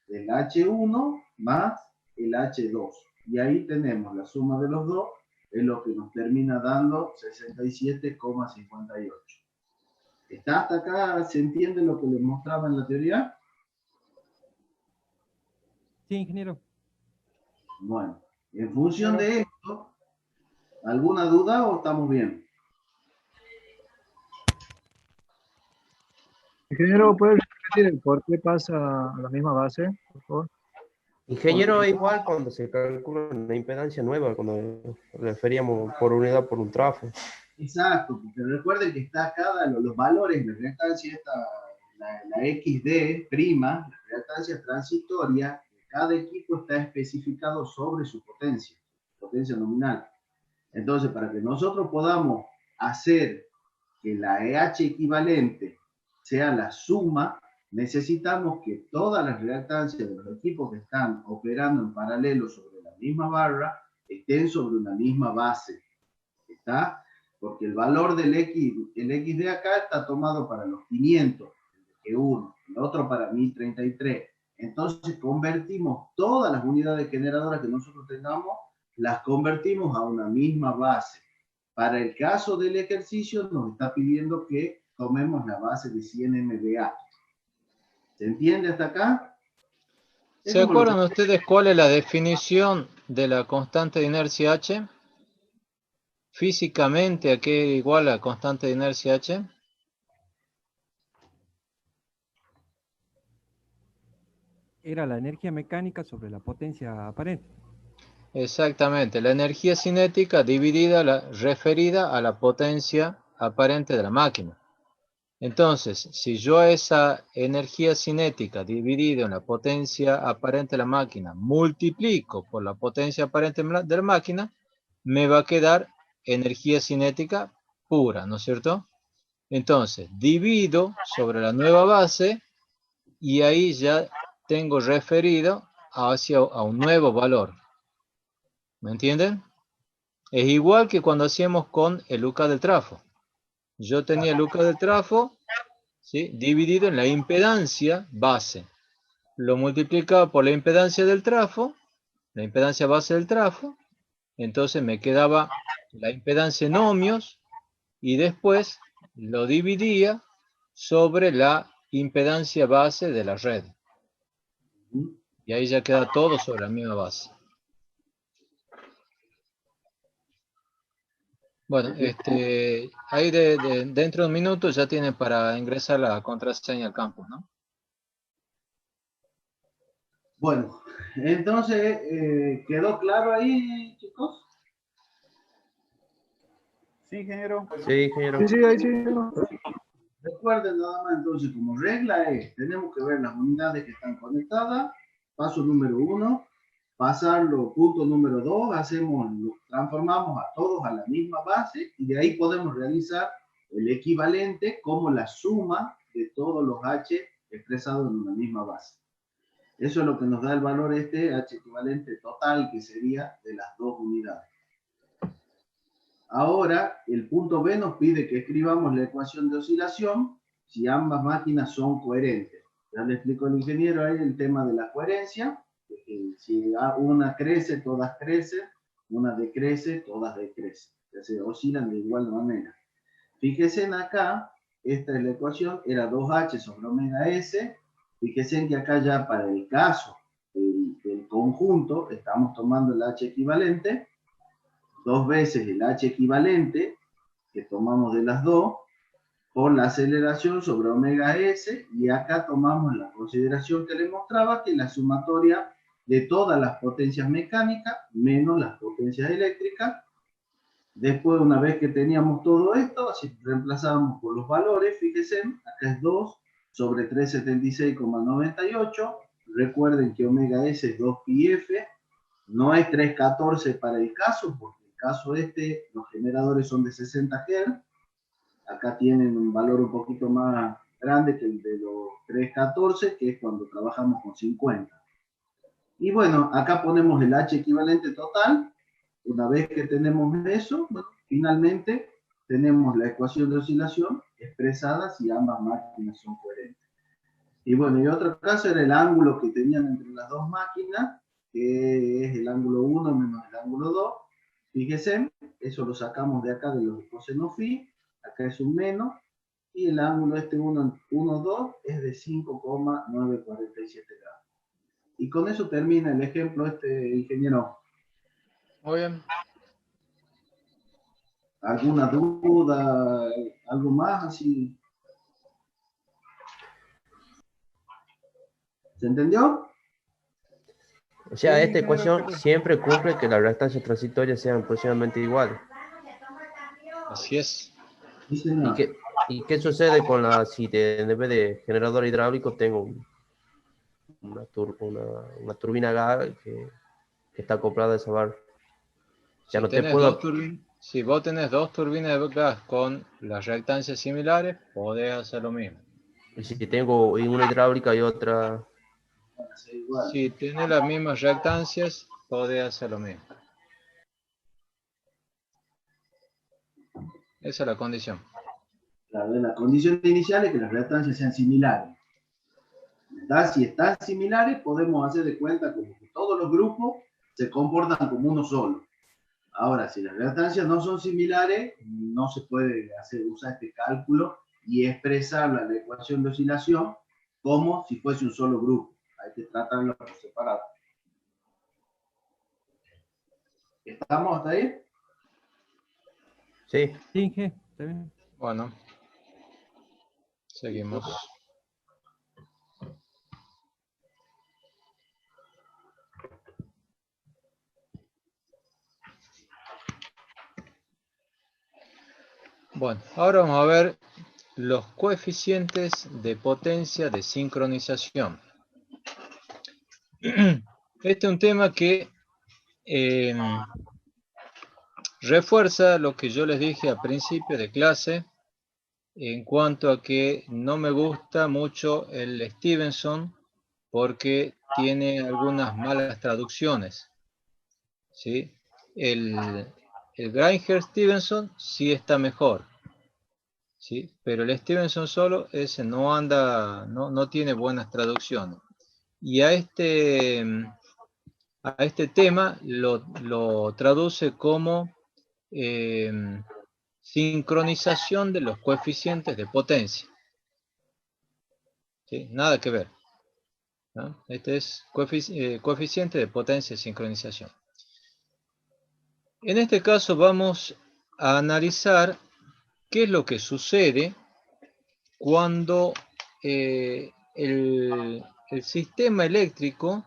del H1 más el H2. Y ahí tenemos la suma de los dos, es lo que nos termina dando 67,58. ¿Está hasta acá? ¿Se entiende lo que les mostraba en la teoría? Sí, ingeniero. Bueno, en función de esto, ¿alguna duda o estamos bien? Ingeniero, ¿puede repetir el por qué pasa a la misma base, por favor? Ingeniero, igual cuando se calcula una impedancia nueva, cuando referíamos por unidad por un trafo. Exacto, porque recuerden que está los valores, la reactancia, la XD prima, la reactancia transitoria, cada equipo está especificado sobre su potencia nominal. Entonces, para que nosotros podamos hacer que la EH equivalente sea la suma, necesitamos que todas las reactancias de los equipos que están operando en paralelo sobre la misma barra estén sobre una misma base. ¿Está? Porque el valor del el X de acá está tomado para los 500, el G1, el otro para 1033. Entonces convertimos todas las unidades generadoras que nosotros tengamos, las convertimos a una misma base. Para el caso del ejercicio nos está pidiendo que tomemos la base de 100 MVA. ¿Se entiende hasta acá? ¿Se acuerdan ustedes cuál es la definición de la constante de inercia H? Físicamente, ¿a qué igual la constante de inercia H? Era la energía mecánica sobre la potencia aparente. Exactamente, la energía cinética referida a la potencia aparente de la máquina. Entonces, si yo esa energía cinética dividida en la potencia aparente de la máquina multiplico por la potencia aparente de la máquina, me va a quedar energía cinética pura, ¿no es cierto? Entonces, divido sobre la nueva base y ahí ya tengo referido a un nuevo valor. ¿Me entienden? Es igual que cuando hacíamos con el UCA del trafo. Yo tenía el UCA del trafo, ¿sí?, dividido en la impedancia base. Lo multiplicaba por la impedancia del trafo, la impedancia base del trafo. Entonces me quedaba la impedancia en ohmios y después lo dividía sobre la impedancia base de la red. Y ahí ya queda todo sobre la misma base. Bueno, ahí dentro de un minuto ya tienen para ingresar la contraseña al campus, ¿no? Bueno, entonces, ¿quedó claro ahí, chicos? Sí, ingeniero. Sí, ingeniero. Sí, ahí sí. Recuerden nada más, entonces, como regla tenemos que ver las unidades que están conectadas. Paso número 1, pasarlo, punto número 2, transformamos a todos a la misma base y de ahí podemos realizar el equivalente como la suma de todos los H expresados en una misma base. Eso es lo que nos da el valor H equivalente total, que sería de las dos unidades. Ahora, el punto B nos pide que escribamos la ecuación de oscilación si ambas máquinas son coherentes. Ya le explicó el ingeniero ahí el tema de la coherencia. Si una crece, todas crecen. Una decrece, todas decrecen. O sea, se oscilan de igual manera. Fíjense en acá, esta es la ecuación, era 2H sobre omega S. Fíjense en que acá ya para el caso del conjunto, estamos tomando el H equivalente, dos veces el H equivalente, que tomamos de las dos, por la aceleración sobre omega S, y acá tomamos la consideración que le mostraba, que es la sumatoria de todas las potencias mecánicas, menos las potencias eléctricas, Después, una vez que teníamos todo esto, si reemplazábamos por los valores, fíjense, acá es 2 sobre 376,98. Recuerden que omega S es 2 pi f, no es 314 para el caso, porque el caso los generadores son de 60 Hz. Acá tienen un valor un poquito más grande que el de los 314, que es cuando trabajamos con 50. Y bueno, acá ponemos el H equivalente total. Una vez que tenemos eso, bueno, finalmente tenemos la ecuación de oscilación expresada si ambas máquinas son coherentes. Y bueno, y otro caso era el ángulo que tenían entre las dos máquinas, que es el ángulo 1 menos el ángulo 2. Fíjense, eso lo sacamos de acá de los coseno phi, acá es un menos, y el ángulo 1, 2 es de 5,947 grados. Y con eso termina el ejemplo ingeniero. Muy bien. ¿Alguna duda? ¿Algo más así? ¿Se entendió? O sea, esta ecuación siempre cumple que las reactancias transitorias sean aproximadamente iguales. Así es. ¿Y qué sucede con si en vez de generador hidráulico tengo una turbina gas que está acoplada a esa barra? Ya no te puedo... Si vos tenés dos turbinas de gas con las reactancias similares, podés hacer lo mismo. Y si tengo una hidráulica y otra... Si tenés las mismas reactancias, podés hacer lo mismo. Esa es la condición. La condición inicial es que las reactancias sean similares. Si están similares, podemos hacer de cuenta como que todos los grupos se comportan como uno solo. Ahora, si las reactancias no son similares, no se puede usar este cálculo y expresar la ecuación de oscilación como si fuese un solo grupo. Hay que tratarlo por separado. ¿Estamos hasta ahí? Sí. Sí, está bien. Bueno. Seguimos. Bueno, ahora vamos a ver los coeficientes de potencia de sincronización. Este es un tema que refuerza lo que yo les dije al principio de clase en cuanto a que no me gusta mucho el Stevenson porque tiene algunas malas traducciones. ¿Sí? El Granger-Stevenson sí está mejor. ¿Sí? Pero el Stevenson solo, ese no anda, no tiene buenas traducciones. Y a este tema lo traduce como sincronización de los coeficientes de potencia. ¿Sí? Nada que ver, ¿no? Este es coeficiente de potencia de sincronización. En este caso vamos a analizar qué es lo que sucede cuando el sistema eléctrico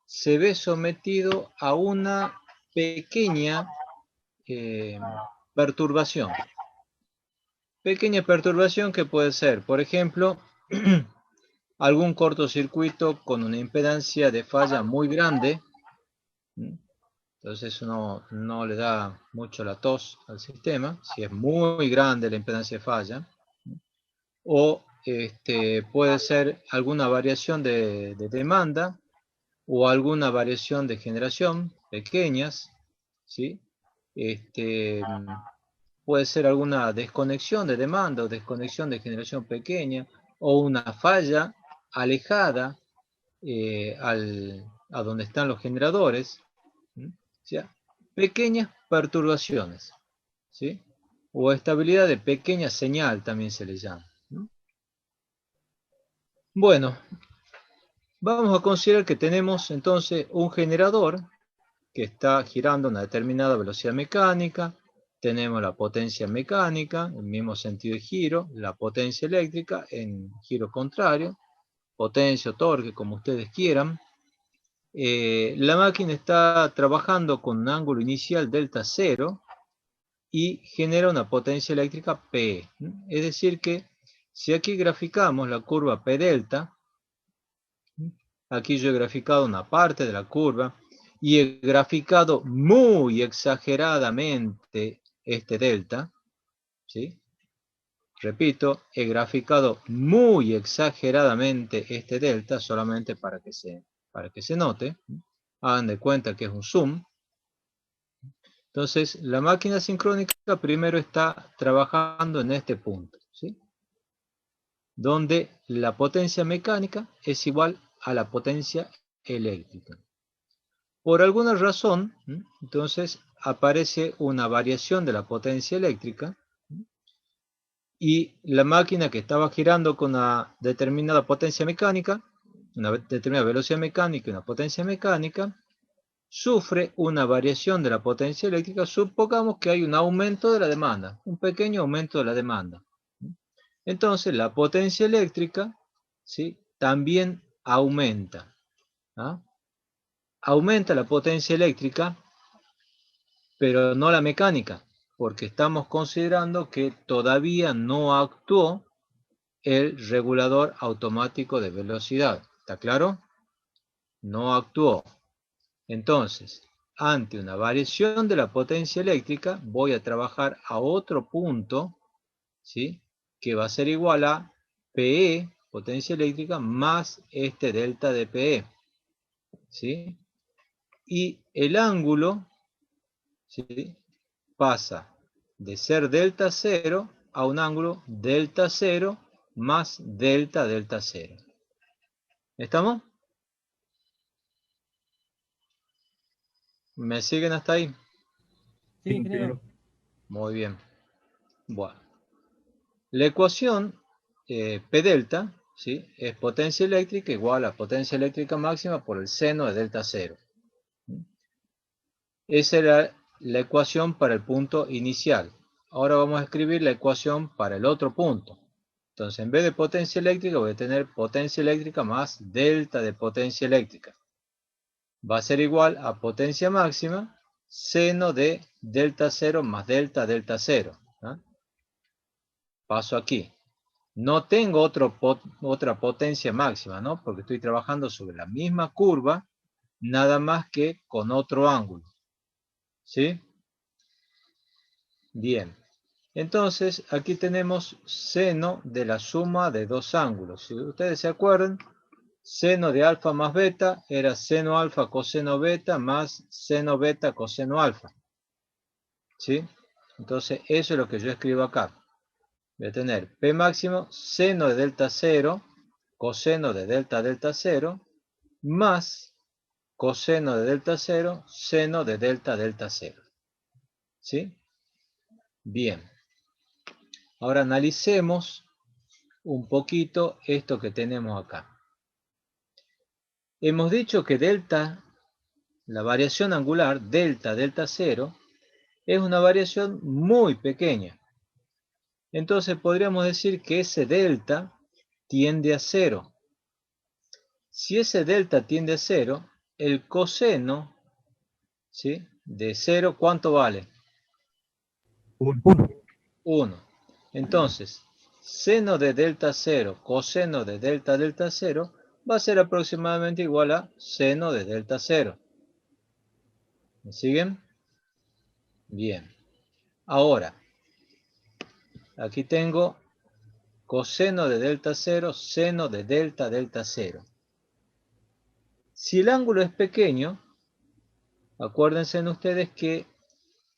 se ve sometido a una pequeña perturbación. Pequeña perturbación que puede ser, por ejemplo, algún cortocircuito con una impedancia de falla muy grande. Entonces eso no le da mucho la tos al sistema, si es muy grande la impedancia de falla. O puede ser alguna variación de demanda o alguna variación de generación, pequeñas, ¿sí? Puede ser alguna desconexión de demanda o desconexión de generación pequeña o una falla alejada a donde están los generadores. O sea, pequeñas perturbaciones, ¿sí? O estabilidad de pequeña señal también se le llama. Bueno, vamos a considerar que tenemos entonces un generador que está girando a una determinada velocidad mecánica. Tenemos la potencia mecánica, en el mismo sentido de giro, la potencia eléctrica en giro contrario, potencia o torque, como ustedes quieran. La máquina está trabajando con un ángulo inicial delta 0, y genera una potencia eléctrica P. Es decir que si aquí graficamos la curva P delta, aquí yo he graficado una parte de la curva y he graficado muy exageradamente este delta, ¿sí? Repito, he graficado muy exageradamente este delta solamente para que se note. Hagan de cuenta que es un zoom. Entonces, la máquina sincrónica primero está trabajando en este punto, ¿sí? Donde la potencia mecánica es igual a la potencia eléctrica. Por alguna razón, entonces, aparece una variación de la potencia eléctrica y la máquina que estaba girando con una determinada potencia mecánica, una determinada velocidad mecánica y una potencia mecánica, sufre una variación de la potencia eléctrica. Supongamos que hay un aumento de la demanda, un pequeño aumento de la demanda. Entonces, la potencia eléctrica, ¿sí?, también aumenta. ¿Ah? Aumenta la potencia eléctrica, pero no la mecánica, porque estamos considerando que todavía no actuó el regulador automático de velocidad. ¿Está claro? No actuó. Entonces, ante una variación de la potencia eléctrica, voy a trabajar a otro punto, ¿sí?, que va a ser igual a PE, potencia eléctrica, más este delta de PE, ¿sí? Y el ángulo, ¿sí?, pasa de ser delta 0 a un ángulo delta 0 más delta delta 0. ¿Estamos? ¿Me siguen hasta ahí? Sí, ingeniero. Muy bien. Bueno. La ecuación P delta, ¿sí?, es potencia eléctrica igual a potencia eléctrica máxima por el seno de delta 0. Esa era la ecuación para el punto inicial. Ahora vamos a escribir la ecuación para el otro punto. Entonces, en vez de potencia eléctrica, voy a tener potencia eléctrica más delta de potencia eléctrica. Va a ser igual a potencia máxima, seno de delta 0 más delta delta 0. ¿Ah? Paso aquí. No tengo otra potencia máxima, ¿no? Porque estoy trabajando sobre la misma curva, nada más que con otro ángulo. ¿Sí? Bien. Entonces, aquí tenemos seno de la suma de dos ángulos. Si ustedes se acuerdan, seno de alfa más beta era seno alfa coseno beta más seno beta coseno alfa. ¿Sí? Entonces, eso es lo que yo escribo acá. Voy a tener P máximo, seno de delta 0, coseno de delta delta 0, más coseno de delta 0, seno de delta delta 0. ¿Sí? Bien. Ahora analicemos un poquito esto que tenemos acá. Hemos dicho que delta, la variación angular, delta delta 0, es una variación muy pequeña. Entonces podríamos decir que ese delta tiende a 0. Si ese delta tiende a 0, el coseno, ¿sí?, de 0, ¿cuánto vale? 1. Entonces, seno de delta 0, coseno de delta delta 0, va a ser aproximadamente igual a seno de delta 0. ¿Me siguen? Bien. Ahora, aquí tengo coseno de delta 0, seno de delta delta 0. Si el ángulo es pequeño, acuérdense ustedes que,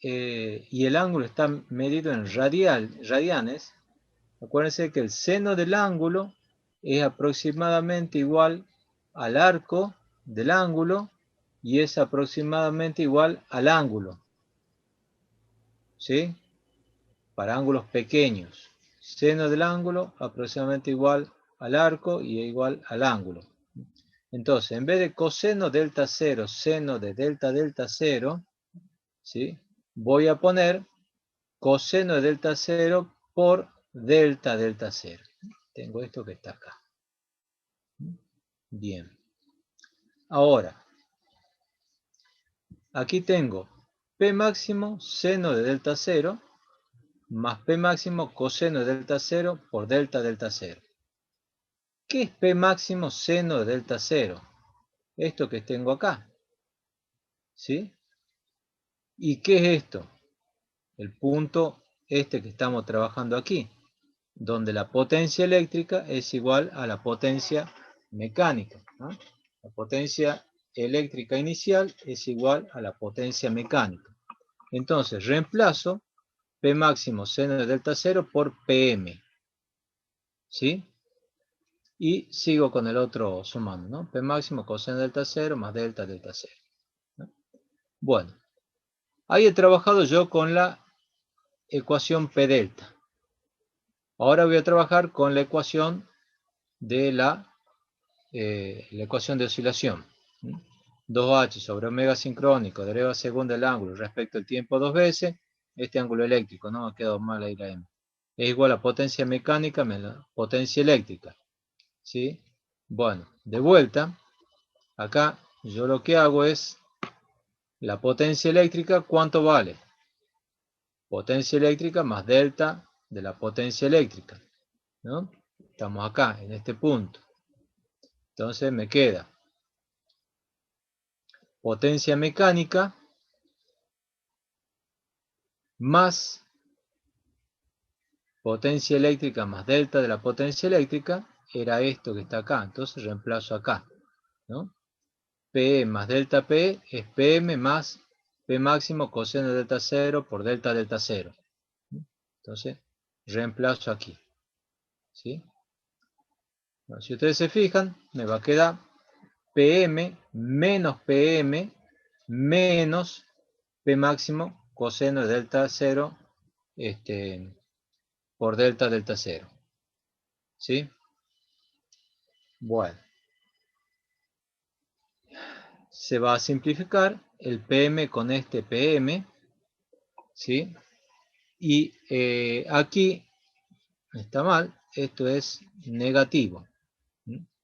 y el ángulo está medido en radianes, acuérdense que el seno del ángulo es aproximadamente igual al arco del ángulo y es aproximadamente igual al ángulo. ¿Sí? Para ángulos pequeños. Seno del ángulo aproximadamente igual al arco y igual al ángulo. Entonces, en vez de coseno delta 0, seno de delta delta 0, ¿sí?, voy a poner coseno de delta 0 por delta delta 0. Tengo esto que está acá. Bien. Ahora, aquí tengo P P máximo seno de delta 0 más P máximo coseno de delta 0 por delta delta 0. ¿Qué es P máximo seno de delta 0? Esto que tengo acá. ¿Sí? ¿Y qué es esto? El punto este que estamos trabajando aquí, donde la potencia eléctrica es igual a la potencia mecánica, ¿no? La potencia eléctrica inicial es igual a la potencia mecánica. Entonces reemplazo P máximo seno de delta 0 por PM. ¿Sí? Y sigo con el otro sumando, ¿no? P máximo coseno de delta 0 más delta delta 0. ¿No? Bueno, ahí he trabajado yo con la ecuación P delta. Ahora voy a trabajar con la ecuación de la ecuación de oscilación. 2h sobre omega sincrónico, derivada segunda del ángulo respecto al tiempo dos veces, este ángulo eléctrico, no ha quedado mal ahí la M, es igual a potencia mecánica menos potencia eléctrica. ¿Sí? Bueno, de vuelta, acá yo lo que hago es la potencia eléctrica, ¿cuánto vale? Potencia eléctrica más delta de la potencia eléctrica, ¿no? Estamos acá, en este punto. Entonces me queda potencia mecánica más potencia eléctrica más delta de la potencia eléctrica, era esto que está acá. Entonces reemplazo acá, ¿no? P más delta P es PM más P máximo coseno de delta 0 por delta delta 0. Entonces reemplazo aquí. ¿Sí? Bueno, si ustedes se fijan, me va a quedar PM menos PM menos P máximo coseno de delta 0 por delta delta 0. ¿Sí? Bueno. Se va a simplificar el PM con este PM. ¿Sí? Y aquí está mal. Esto es negativo.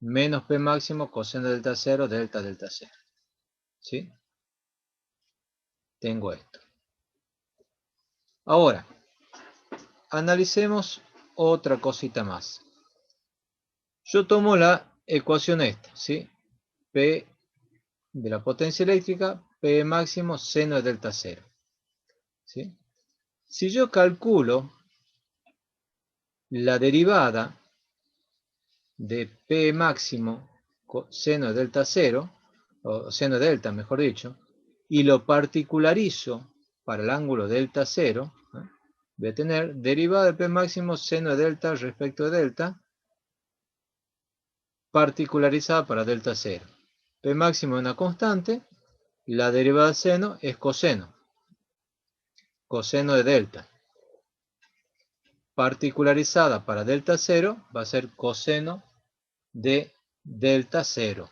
Menos P máximo coseno de delta 0 delta delta 0. ¿Sí? Tengo esto. Ahora, analicemos otra cosita más. Yo tomo la ecuación esta, ¿sí? P de la potencia eléctrica, P máximo seno de delta 0. ¿Sí? Si yo calculo la derivada de P máximo seno de delta 0, o seno de delta, mejor dicho, y lo particularizo para el ángulo delta 0, ¿eh? Voy a tener derivada de P máximo seno de delta respecto de delta, particularizada para delta 0. P máximo es una constante, la derivada de seno es coseno. Coseno de delta. Particularizada para delta 0 va a ser coseno de delta 0.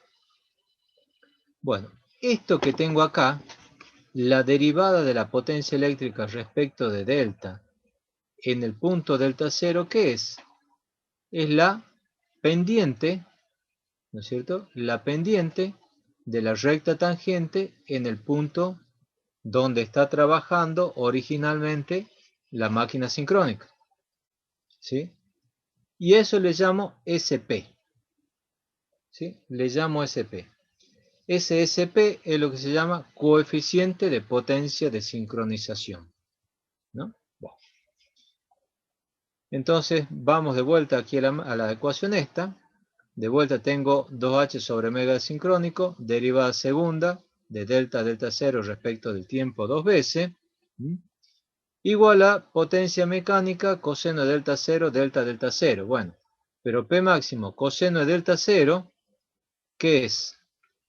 Bueno, esto que tengo acá, la derivada de la potencia eléctrica respecto de delta en el punto delta 0, ¿qué es? Es la pendiente, ¿no es cierto? La pendiente de la recta tangente en el punto donde está trabajando originalmente la máquina sincrónica. ¿Sí? Y eso le llamo SP. ¿Sí? Le llamo SP. Ese SP es lo que se llama coeficiente de potencia de sincronización. ¿No? Bueno. Entonces vamos de vuelta aquí a la ecuación esta. De vuelta tengo 2h sobre omega sincrónico, derivada segunda de delta delta 0 respecto del tiempo dos veces, igual a potencia mecánica coseno de delta 0 delta delta 0. Bueno, pero P máximo coseno de delta 0, ¿qué es?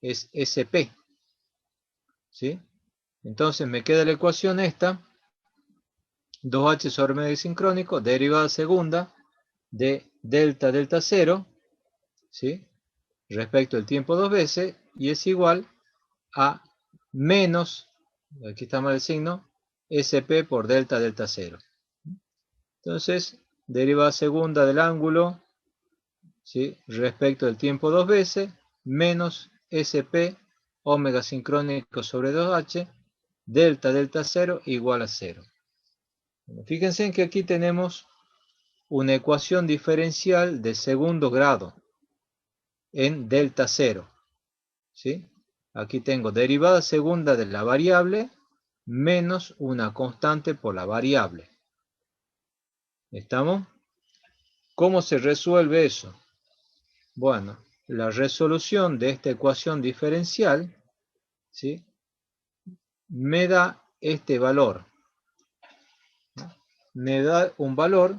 Es SP. ¿Sí? Entonces me queda la ecuación esta, 2h sobre omega sincrónico, derivada segunda de delta delta 0, ¿sí? Respecto al tiempo dos veces, y es igual a menos, aquí está mal el signo, SP por delta delta 0. Entonces, derivada segunda del ángulo, ¿sí? Respecto del tiempo dos veces, menos SP omega sincrónico sobre 2h, delta, delta 0 igual a 0. Bueno, fíjense en que aquí tenemos una ecuación diferencial de segundo grado en delta 0. ¿Sí? Aquí tengo derivada segunda de la variable menos una constante por la variable. ¿Estamos? ¿Cómo se resuelve eso? Bueno, la resolución de esta ecuación diferencial, ¿sí?, me da este valor. Me da un valor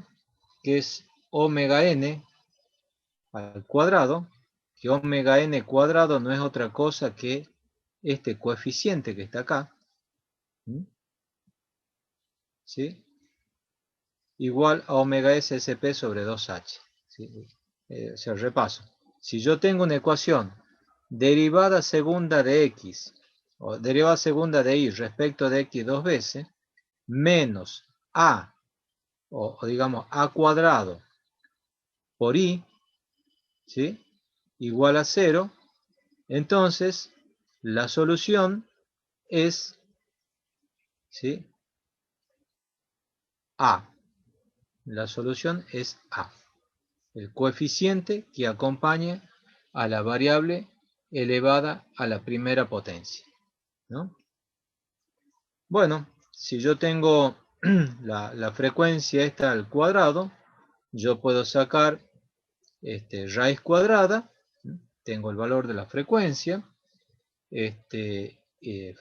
que es omega n al cuadrado, que omega n cuadrado no es otra cosa que este coeficiente que está acá, ¿sí?, igual a omega s sp sobre 2h. ¿Sí? Se repaso. Si yo tengo una ecuación derivada segunda de x, o derivada segunda de y respecto de x dos veces, menos a, o digamos a cuadrado por y, ¿sí?, igual a 0, entonces la solución es, ¿sí?, a. La solución es a, el coeficiente que acompaña a la variable elevada a la primera potencia, ¿no? Bueno, si yo tengo la frecuencia esta al cuadrado, yo puedo sacar raíz cuadrada, tengo el valor de la frecuencia,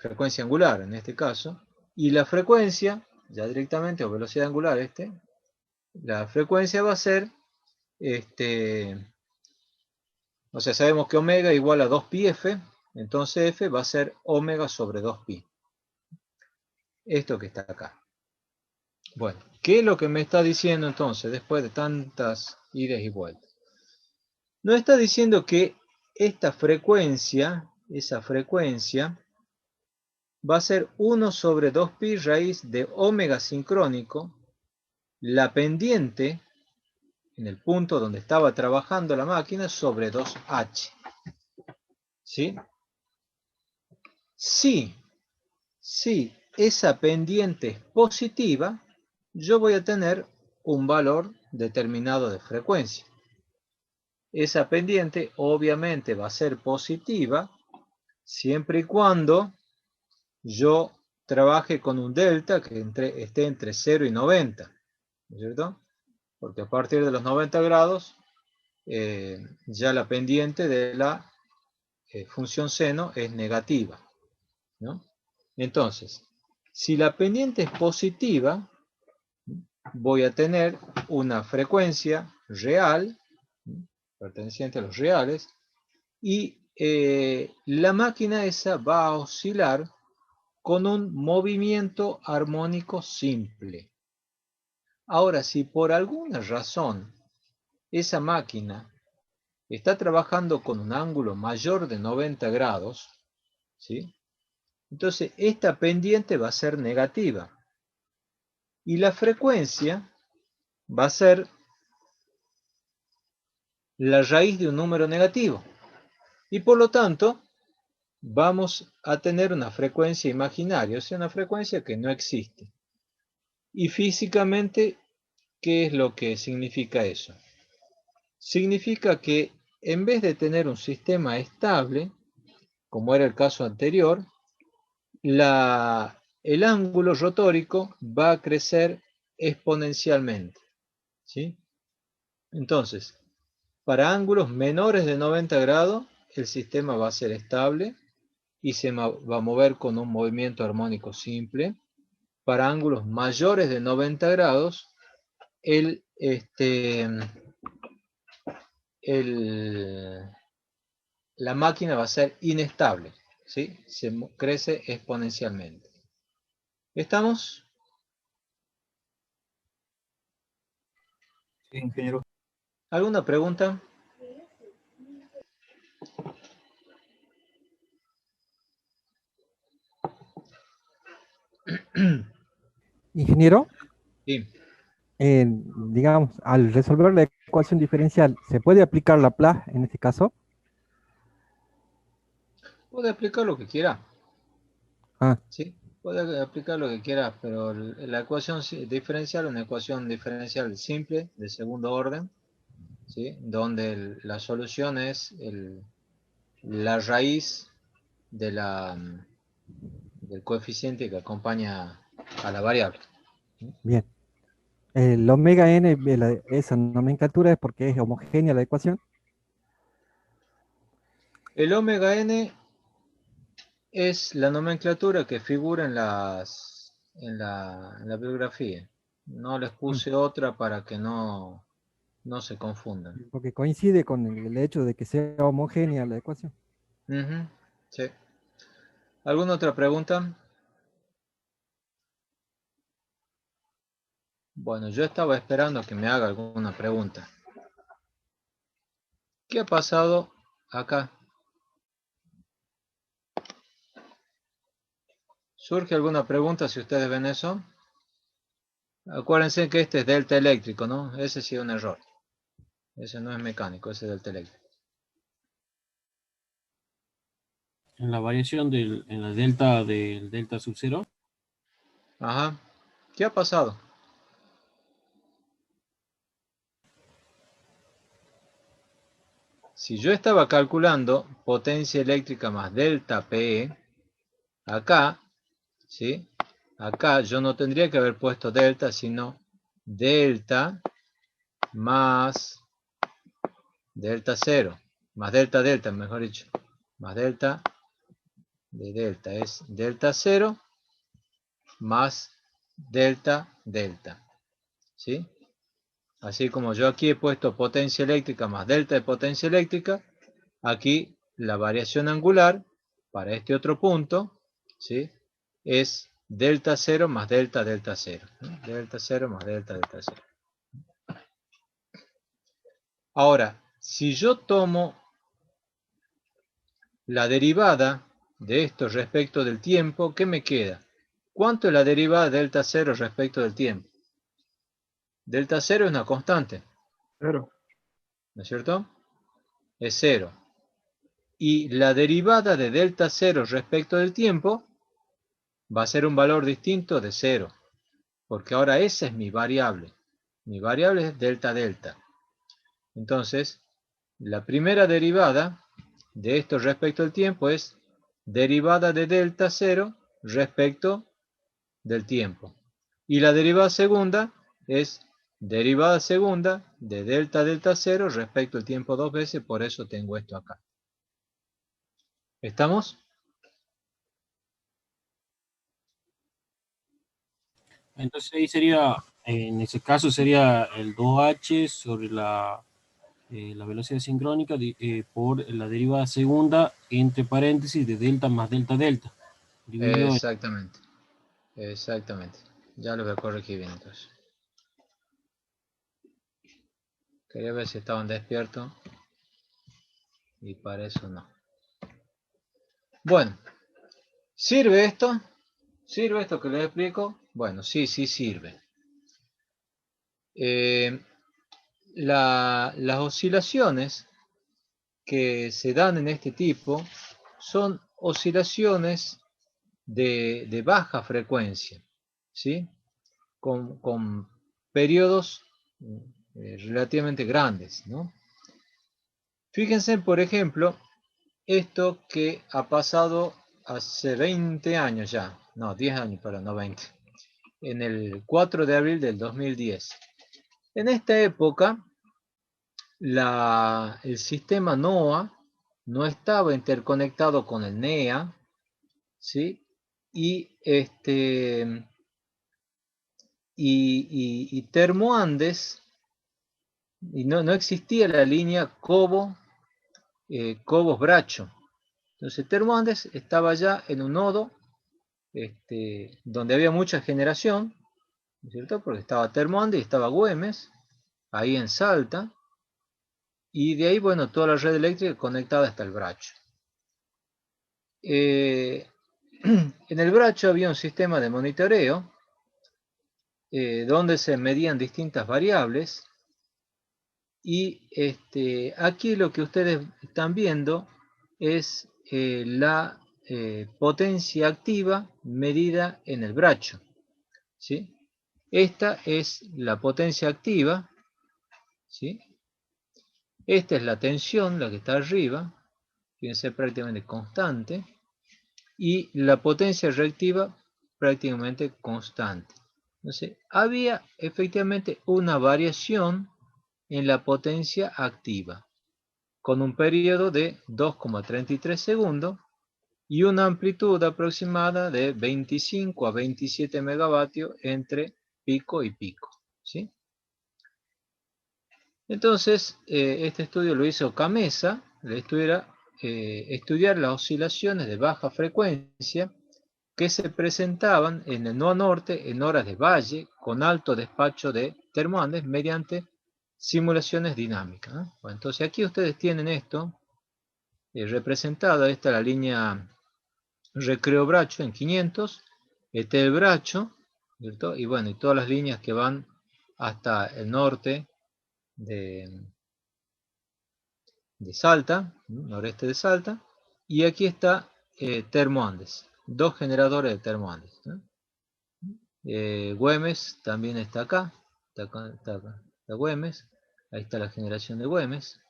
frecuencia angular en este caso, y la frecuencia, ya directamente, o velocidad angular, la frecuencia va a ser, o sea, sabemos que omega igual a 2pi f, entonces f va a ser omega sobre 2pi. Esto que está acá. Bueno, ¿qué es lo que me está diciendo entonces, después de tantas idas y vueltas? Nos está diciendo que esta frecuencia, esa frecuencia, va a ser 1 sobre 2pi raíz de omega sincrónico, la pendiente, en el punto donde estaba trabajando la máquina, sobre 2h. ¿Sí? Si esa pendiente es positiva, yo voy a tener un valor determinado de frecuencia. Esa pendiente obviamente va a ser positiva siempre y cuando yo trabaje con un delta que esté entre 0 y 90, ¿no es cierto? Porque a partir de los 90 grados ya la pendiente de la función seno es negativa, ¿no? Entonces, si la pendiente es positiva, voy a tener una frecuencia real, perteneciente a los reales, y la máquina esa va a oscilar con un movimiento armónico simple. Ahora, si por alguna razón esa máquina está trabajando con un ángulo mayor de 90 grados, ¿sí?, entonces esta pendiente va a ser negativa. Y la frecuencia va a ser la raíz de un número negativo. Y por lo tanto, vamos a tener una frecuencia imaginaria, o sea, una frecuencia que no existe. Y físicamente, ¿qué es lo que significa eso? Significa que en vez de tener un sistema estable, como era el caso anterior, el ángulo rotórico va a crecer exponencialmente, ¿sí? Entonces, para ángulos menores de 90 grados, el sistema va a ser estable y se va a mover con un movimiento armónico simple. Para ángulos mayores de 90 grados, la máquina va a ser inestable, ¿sí? Se crece exponencialmente. ¿Estamos? Sí, ingeniero. ¿Alguna pregunta? Ingeniero, Sí. digamos, al resolver la ecuación diferencial, ¿se puede aplicar Laplace en este caso? Puede explicar lo que quiera. Ah. ¿Sí? Puedes aplicar lo que quieras, pero la ecuación diferencial es una ecuación diferencial simple de segundo orden, ¿sí? Donde la solución es la raíz de del coeficiente que acompaña a la variable. Bien. El omega n, esa nomenclatura es porque es homogénea la ecuación. El omega n es la nomenclatura que figura en la bibliografía. No les puse otra para que no se confundan. Porque coincide con el hecho de que sea homogénea la ecuación. Ujú, sí. ¿Alguna otra pregunta? Bueno, yo estaba esperando que me haga alguna pregunta. ¿Qué ha pasado acá? ¿Surge alguna pregunta si ustedes ven eso? Acuérdense que este es delta eléctrico, ¿no? Ese sí es un error. Ese no es mecánico, ese es delta eléctrico. En la variación en la delta del delta sub 0. Ajá. ¿Qué ha pasado? Si yo estaba calculando potencia eléctrica más delta P, acá, ¿sí? Acá yo no tendría que haber puesto delta, sino delta más delta 0, más delta delta, mejor dicho, más delta de delta, es delta 0 más delta delta, ¿sí? Así como yo aquí he puesto potencia eléctrica más delta de potencia eléctrica, aquí la variación angular para este otro punto, ¿sí? Es delta 0 más delta delta 0, ¿no? Delta 0 más delta delta 0. Ahora, si yo tomo la derivada de esto respecto del tiempo, ¿qué me queda? ¿Cuánto es la derivada de delta 0 respecto del tiempo? Delta 0 es una constante. 0. ¿No es cierto? Es 0. Y la derivada de delta 0 respecto del tiempo va a ser un valor distinto de 0. Porque ahora esa es mi variable. Mi variable es delta delta. Entonces, la primera derivada de esto respecto al tiempo es derivada de delta 0 respecto del tiempo. Y la derivada segunda es derivada segunda de delta delta 0 respecto al tiempo dos veces, por eso tengo esto acá. ¿Estamos? Entonces ahí sería, en ese caso sería el 2h sobre la velocidad sincrónica por la derivada segunda entre paréntesis de delta más delta delta. Dividido Exactamente. Exactamente. Ya lo voy a corregir bien entonces. Quería ver si estaban despiertos. Y para eso no. Bueno. ¿Sirve esto? ¿Sirve esto que les explico? Bueno, sí, sí sirve. Las oscilaciones que se dan en este tipo son oscilaciones de baja frecuencia, ¿sí? Con periodos relativamente grandes, ¿no? Fíjense, por ejemplo, esto que ha pasado hace 20 años ya, no, 10 años, perdón, no 20, en el 4 de abril del 2010. En esta época, el sistema NOAA no estaba interconectado con el NEA, ¿sí? Y Termoandes, y no existía la línea Cobos-Bracho. Entonces Termoandes estaba ya en un nodo donde había mucha generación, ¿no es cierto? Porque estaba Termoandes y estaba Güemes, ahí en Salta, y de ahí, bueno, toda la red eléctrica conectada hasta el Bracho. En el Bracho había un sistema de monitoreo donde se medían distintas variables, y aquí lo que ustedes están viendo es la potencia activa medida en el bracho, ¿sí? Esta es la potencia activa, ¿sí? Esta es la tensión, la que está arriba, fíjense, prácticamente constante, y la potencia reactiva prácticamente constante. Entonces, había efectivamente una variación en la potencia activa, con un periodo de 2,33 segundos y una amplitud aproximada de 25 a 27 megavatios entre pico y pico, ¿sí? Entonces, este estudio lo hizo Camesa. El estudio era estudiar las oscilaciones de baja frecuencia que se presentaban en el nodo norte en horas de valle con alto despacho de termoandes mediante simulaciones dinámicas, ¿no? Bueno, entonces aquí ustedes tienen esto representado. Esta es la línea Recreo Bracho en 500, este es el Bracho, ¿cierto? Y bueno, y todas las líneas que van hasta el norte de Salta, noreste de Salta, y aquí está Termoandes, dos generadores de Termoandes, ¿no? Güemes también está acá, está Güemes, ahí está la generación de Güemes.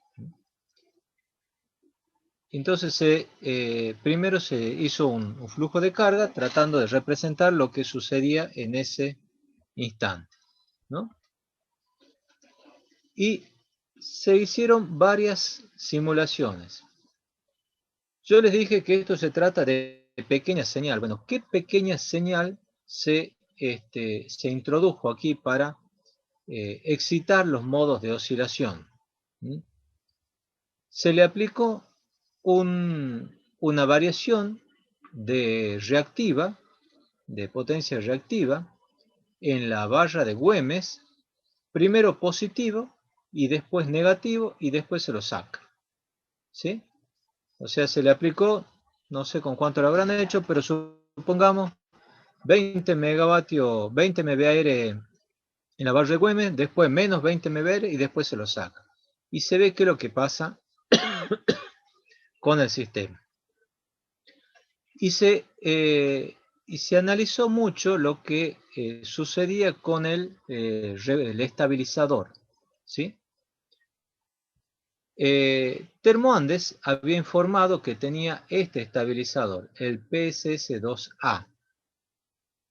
Entonces, primero se hizo un flujo de carga tratando de representar lo que sucedía en ese instante, ¿no? Y se hicieron varias simulaciones. Yo les dije que esto se trata de pequeña señal. Bueno, ¿qué pequeña señal se introdujo aquí para excitar los modos de oscilación? ¿Mm? Se le aplicó una variación de reactiva, de potencia reactiva, en la barra de Güemes, primero positivo y después negativo, y después se lo saca, ¿sí? O sea, se le aplicó, no sé con cuánto lo habrán hecho, pero supongamos 20 megavatios, 20 MVAR en la barra de Güemes, después menos 20 MVAR y después se lo saca. Y se ve qué es lo que pasa con el sistema. Y se analizó mucho lo que sucedía con el estabilizador, ¿sí? Termoandes había informado que tenía este estabilizador, el PSS2A,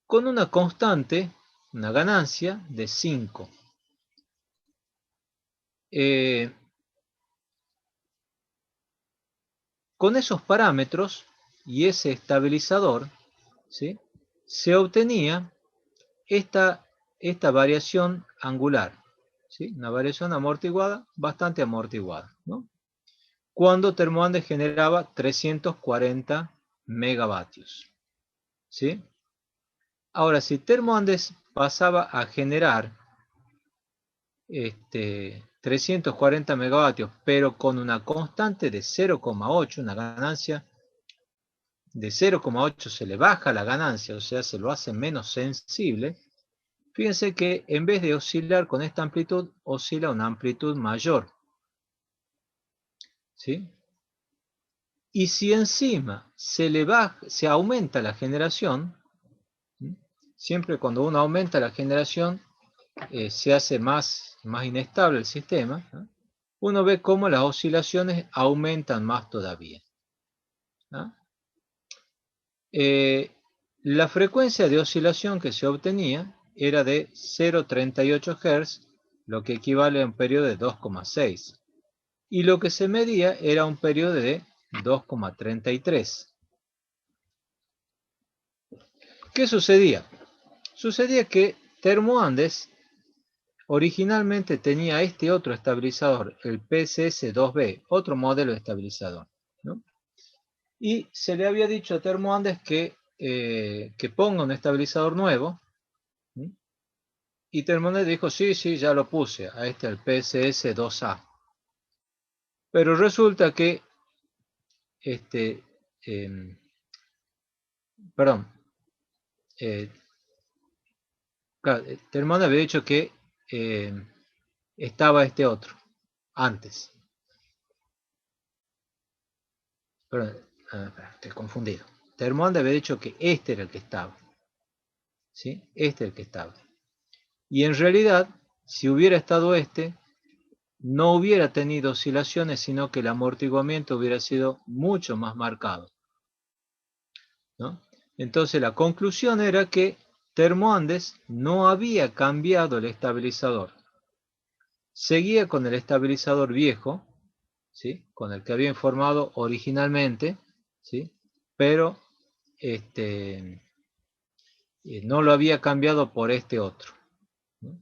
con una constante, una ganancia de 5. Con esos parámetros y ese estabilizador, ¿sí?, se obtenía esta variación angular, ¿sí?, una variación amortiguada, bastante amortiguada, ¿no?, cuando Termoandes generaba 340 megavatios, ¿sí? Ahora, si Termoandes pasaba a generar 340 megavatios, pero con una constante de 0,8, una ganancia de 0,8, se le baja la ganancia, o sea, se lo hace menos sensible. Fíjense que en vez de oscilar con esta amplitud, oscila una amplitud mayor, ¿sí? Y si encima se aumenta la generación, ¿sí?, siempre cuando uno aumenta la generación, se hace más inestable el sistema, ¿no?, uno ve cómo las oscilaciones aumentan más todavía, ¿no? La frecuencia de oscilación que se obtenía era de 0,38 Hz, lo que equivale a un periodo de 2,6. Y lo que se medía era un periodo de 2,33. ¿Qué sucedía? Sucedía que Termoandes originalmente tenía este otro estabilizador, el PSS2B, otro modelo de estabilizador, ¿no? Y se le había dicho a Termoandes que ponga un estabilizador nuevo, ¿sí?, y Termoandes dijo, sí, ya lo puse, a este, el PSS2A. Pero resulta que Termoandes había dicho que estaba este otro antes. Perdón, estoy confundido. Termoan de haber dicho que este era el que estaba. ¿Sí? Este es el que estaba. Y en realidad, si hubiera estado este, no hubiera tenido oscilaciones, sino que el amortiguamiento hubiera sido mucho más marcado, ¿no? Entonces la conclusión era que Termoandes no había cambiado el estabilizador. Seguía con el estabilizador viejo, ¿sí? Con el que había informado originalmente, ¿sí? Pero no lo había cambiado por este otro, ¿no?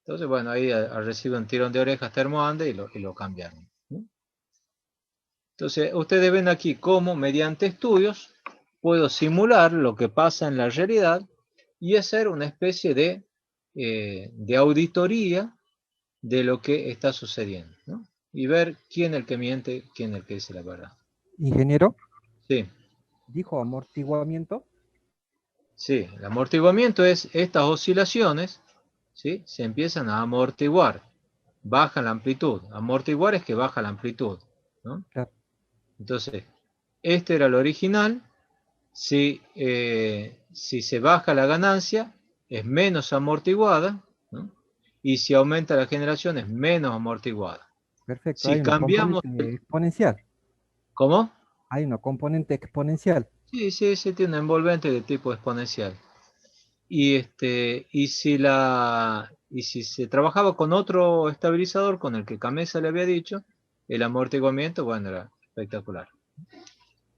Entonces, bueno, ahí recibe un tirón de orejas Termoandes y lo cambiaron, ¿no? Entonces, ustedes ven aquí cómo mediante estudios puedo simular lo que pasa en la realidad y hacer una especie de auditoría de lo que está sucediendo, ¿no? Y ver quién es el que miente, quién es el que dice la verdad. Ingeniero, Sí, dijo amortiguamiento. sí, el amortiguamiento es estas oscilaciones, ¿sí? Se empiezan a amortiguar, baja la amplitud. Amortiguar es que baja la amplitud, ¿no? Claro. Entonces, este era el original. Si se baja la ganancia, es menos amortiguada, ¿no? Y si aumenta la generación, es menos amortiguada. Perfecto, Si hay una cambiamos... componente exponencial. ¿Cómo? Hay una componente exponencial. Sí, sí, sí, tiene un envolvente de tipo exponencial. Y si se trabajaba con otro estabilizador, con el que Camesa le había dicho, el amortiguamiento, bueno, era espectacular.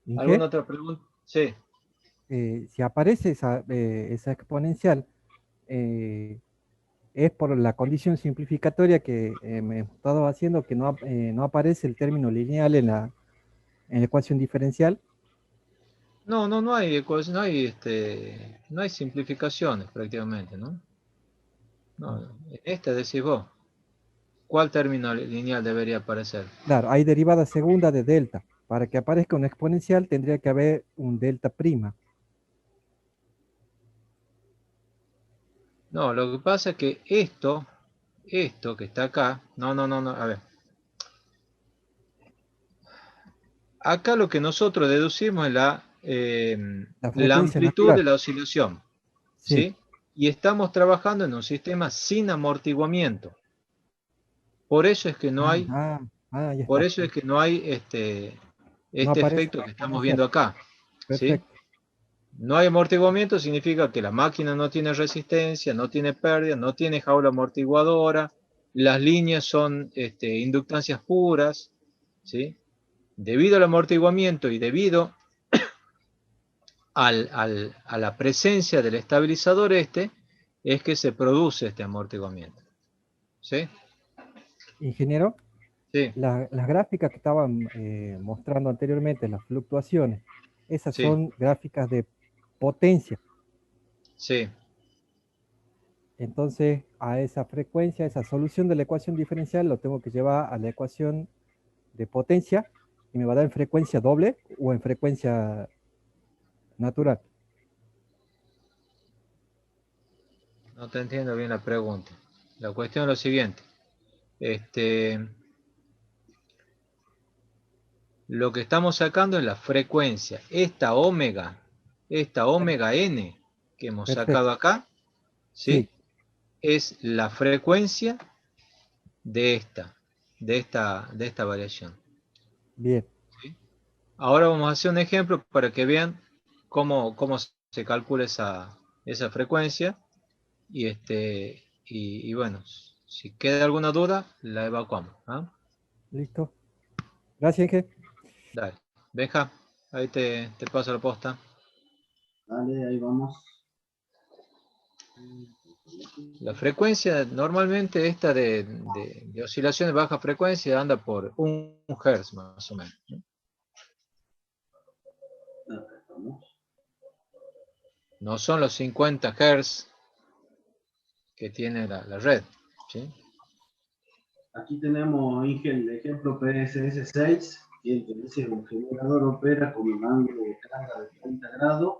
¿Alguna Inge, otra pregunta? Sí. si aparece esa exponencial, es por la condición simplificatoria que me he estado haciendo, que no aparece el término lineal en la ecuación diferencial. No hay, no hay simplificaciones prácticamente, ¿no? No, en este decís vos, ¿cuál término lineal debería aparecer? Claro, hay derivada segunda de delta. Para que aparezca una exponencial tendría que haber un delta prima. No, lo que pasa es que esto que está acá, no, a ver. Acá lo que nosotros deducimos es La la frecuencia amplitud de natural. la oscilación, Sí. ¿sí? Y estamos trabajando en un sistema sin amortiguamiento. Por eso es que no hay, Ya por está. eso es que no hay No este aparece efecto la que estamos exponencial. viendo acá, ¿sí? Perfecto. No hay amortiguamiento, significa que la máquina no tiene resistencia, no tiene pérdida, no tiene jaula amortiguadora, las líneas son inductancias puras, ¿sí? Debido al amortiguamiento y debido a la presencia del estabilizador es que se produce este amortiguamiento, ¿sí? Ingeniero, Sí, las gráficas que estaban mostrando anteriormente, las fluctuaciones, esas sí, son gráficas de potencia. sí. Entonces, a esa frecuencia, esa solución de la ecuación diferencial, lo tengo que llevar a la ecuación de potencia y me va a dar en frecuencia doble o en frecuencia natural. No te entiendo bien la pregunta. La cuestión es lo siguiente. Lo que estamos sacando es la frecuencia. Esta omega n que hemos Perfecto. sacado acá, Sí, ¿sí? Es la frecuencia de esta variación. bien. ¿Sí? Ahora vamos a hacer un ejemplo para que vean cómo se calcula esa frecuencia y bueno, si queda alguna duda, la evacuamos, ¿ah? Listo. Gracias, Inge. Dale. Benja, ahí te paso la posta. Dale, ahí vamos. La frecuencia, normalmente esta de oscilaciones de baja frecuencia anda por 1 Hz más o menos, ¿no? No son los 50 Hz que tiene la red, ¿sí? Aquí tenemos el ejemplo PSS6, que dice un generador opera con un ángulo de carga de 30 grados,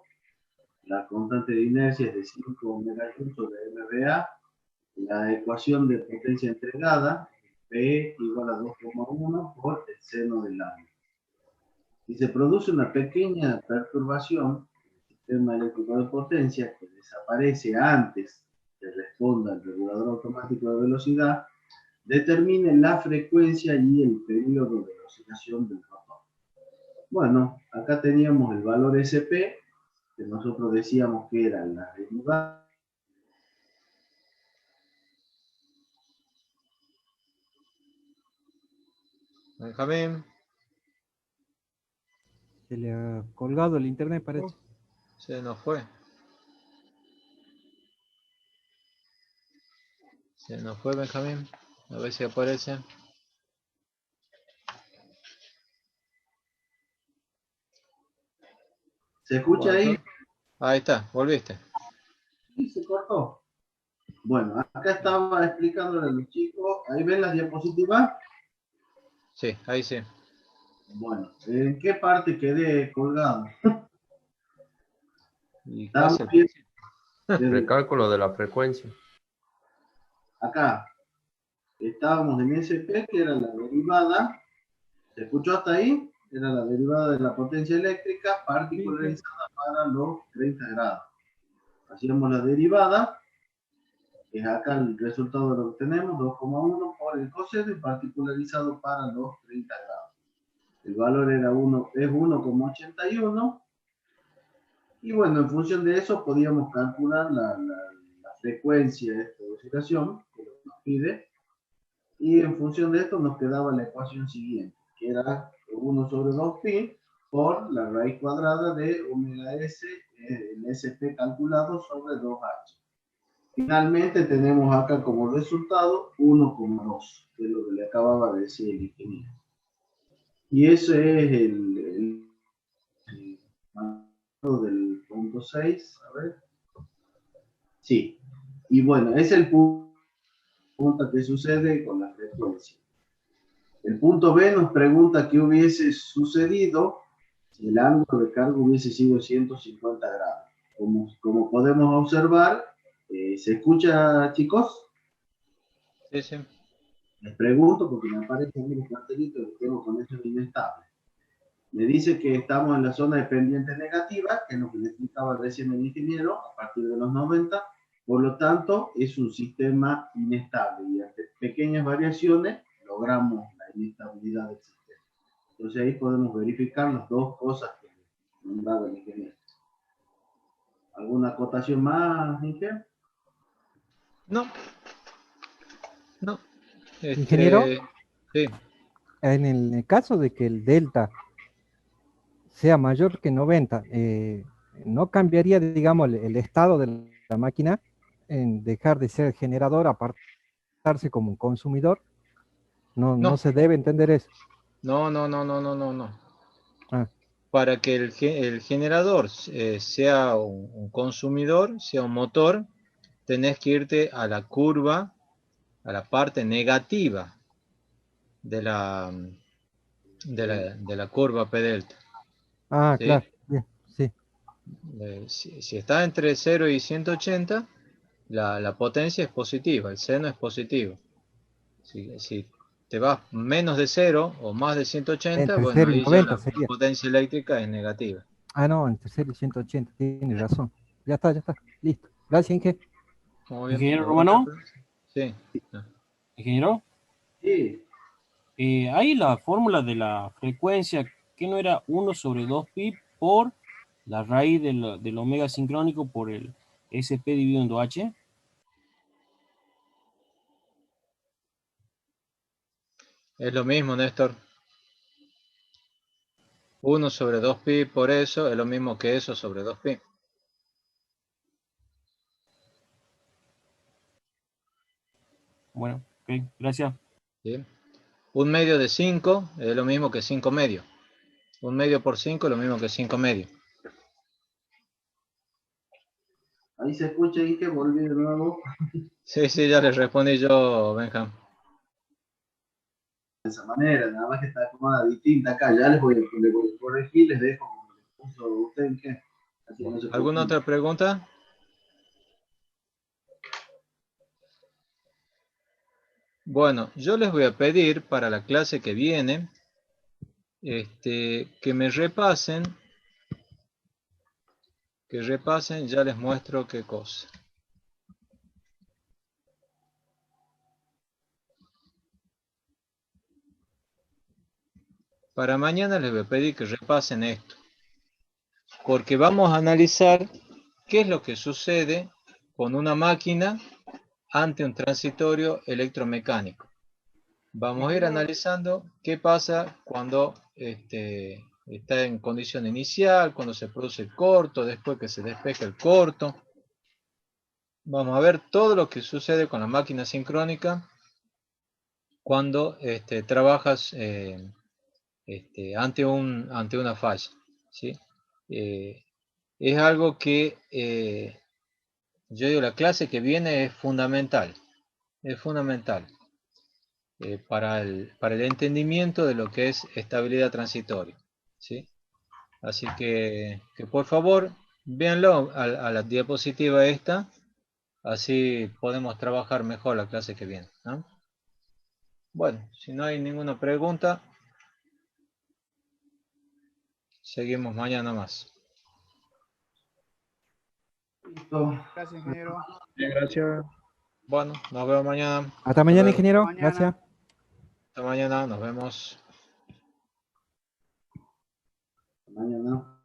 la constante de inercia es de 5 MJ sobre MVA, la ecuación de potencia entregada, P igual a 2,1 por el seno del ángulo. Si se produce una pequeña perturbación del sistema eléctrico de potencia que desaparece antes que responda el regulador automático de velocidad, determine la frecuencia y el periodo de oscilación del rotor. Bueno, acá teníamos el valor SP, que nosotros decíamos que era la derivada. Benjamín, Se le ha colgado el internet, parece. se nos fue. Se nos fue Benjamín. A ver si aparece. ¿Se escucha ahí? Ahí está, volviste. Sí, se cortó. Bueno, acá estaba explicándole a los chicos. ¿Ahí ven las diapositivas? Sí, ahí sí. Bueno, ¿en qué parte quedé colgado? ¿Y Estamos cuál es viendo El cálculo de la frecuencia. acá. Estábamos en SP, que era la derivada. ¿Se escuchó hasta ahí? Era la derivada de la potencia eléctrica particularizada para los 30 grados. Hacíamos la derivada, que es acá el resultado de lo que tenemos, 2,1 por el coseno y particularizado para los 30 grados. El valor era 1, es 1,81. Y bueno, en función de eso podíamos calcular la frecuencia de esta oscilación, que nos pide. Y en función de esto nos quedaba la ecuación siguiente, que era 1 sobre 2pi por la raíz cuadrada de omega s, el SP calculado sobre 2h. Finalmente tenemos acá como resultado 1,2, que es lo que le acababa de decir el ingeniero. Y ese es el del punto 6, a ver. Sí. Y bueno, es el punto que sucede con la frecuencia. El punto B nos pregunta qué hubiese sucedido si el ángulo de carga hubiese sido 150 grados. Como podemos observar, ¿se escucha, chicos? Sí, sí. Les pregunto porque me aparece aquí el cartelito que tengo conexión inestable. Me dice que estamos en la zona de pendiente negativa, que es lo que le explicaba recién el ingeniero, a partir de los 90. Por lo tanto, es un sistema inestable y ante pequeñas variaciones logramos la inestabilidad del sistema. Entonces ahí podemos verificar las dos cosas que nombraba el ingeniero. ¿Alguna acotación más, ingeniero? No. No. Ingeniero, Sí. en el caso de que el delta sea mayor que 90, ¿no cambiaría, digamos, el estado de la máquina en dejar de ser generador, apartarse como un consumidor? No, No. no se debe entender eso. No. Ah. Para que el generador sea un consumidor, sea un motor, tenés que irte a la curva, a la parte negativa de la curva P delta. Ah, ¿Sí? claro, bien, sí. Si está entre 0 y 180, la potencia es positiva, el seno es positivo. Si te vas menos de 0 o más de 180, Entre bueno, 0 y ahí ya 90 la sería. potencia eléctrica es negativa. Ah, no, entre 0 y 180, tiene razón. Ya está, listo. Gracias, Inge. Muy bien. Ingeniero Romano. Sí. Ingeniero. Sí. Ahí la fórmula de la frecuencia, que no era 1 sobre 2pi por la raíz del omega sincrónico por el SP dividido en 2H. Es lo mismo, Néstor. 1 sobre 2pi por eso es lo mismo que eso sobre 2pi. Bueno, ok, gracias. ¿Sí? 1/2 de 5 es lo mismo que 5 medios. 1/2 por 5 es lo mismo que 5 medios. Ahí se escucha y que volví de nuevo. Sí, ya les respondí yo, Benjam. De esa manera, nada más que está acomodada distinta acá. Ya les voy a corregir, les dejo como les puso usted en qué. Así no se ¿Alguna confunde. otra pregunta? Bueno, yo les voy a pedir para la clase que viene que me repasen, ya les muestro qué cosa. Para mañana les voy a pedir que repasen esto, porque vamos a analizar qué es lo que sucede con una máquina ante un transitorio electromecánico. Vamos a ir analizando qué pasa cuando está en condición inicial, cuando se produce el corto, después que se despeja el corto. Vamos a ver todo lo que sucede con la máquina sincrónica cuando trabajas ante una falla, ¿sí? Es algo que yo digo, la clase que viene es fundamental para el entendimiento de lo que es estabilidad transitoria, ¿sí? Así que por favor, véanlo a la diapositiva esta, así podemos trabajar mejor la clase que viene, ¿no? Bueno, si no hay ninguna pregunta, seguimos mañana más. Gracias, ingeniero. Bien, gracias. Bueno, nos vemos mañana. Hasta mañana, luego. ingeniero. Hasta mañana. Gracias. Hasta mañana, nos vemos. Mañana.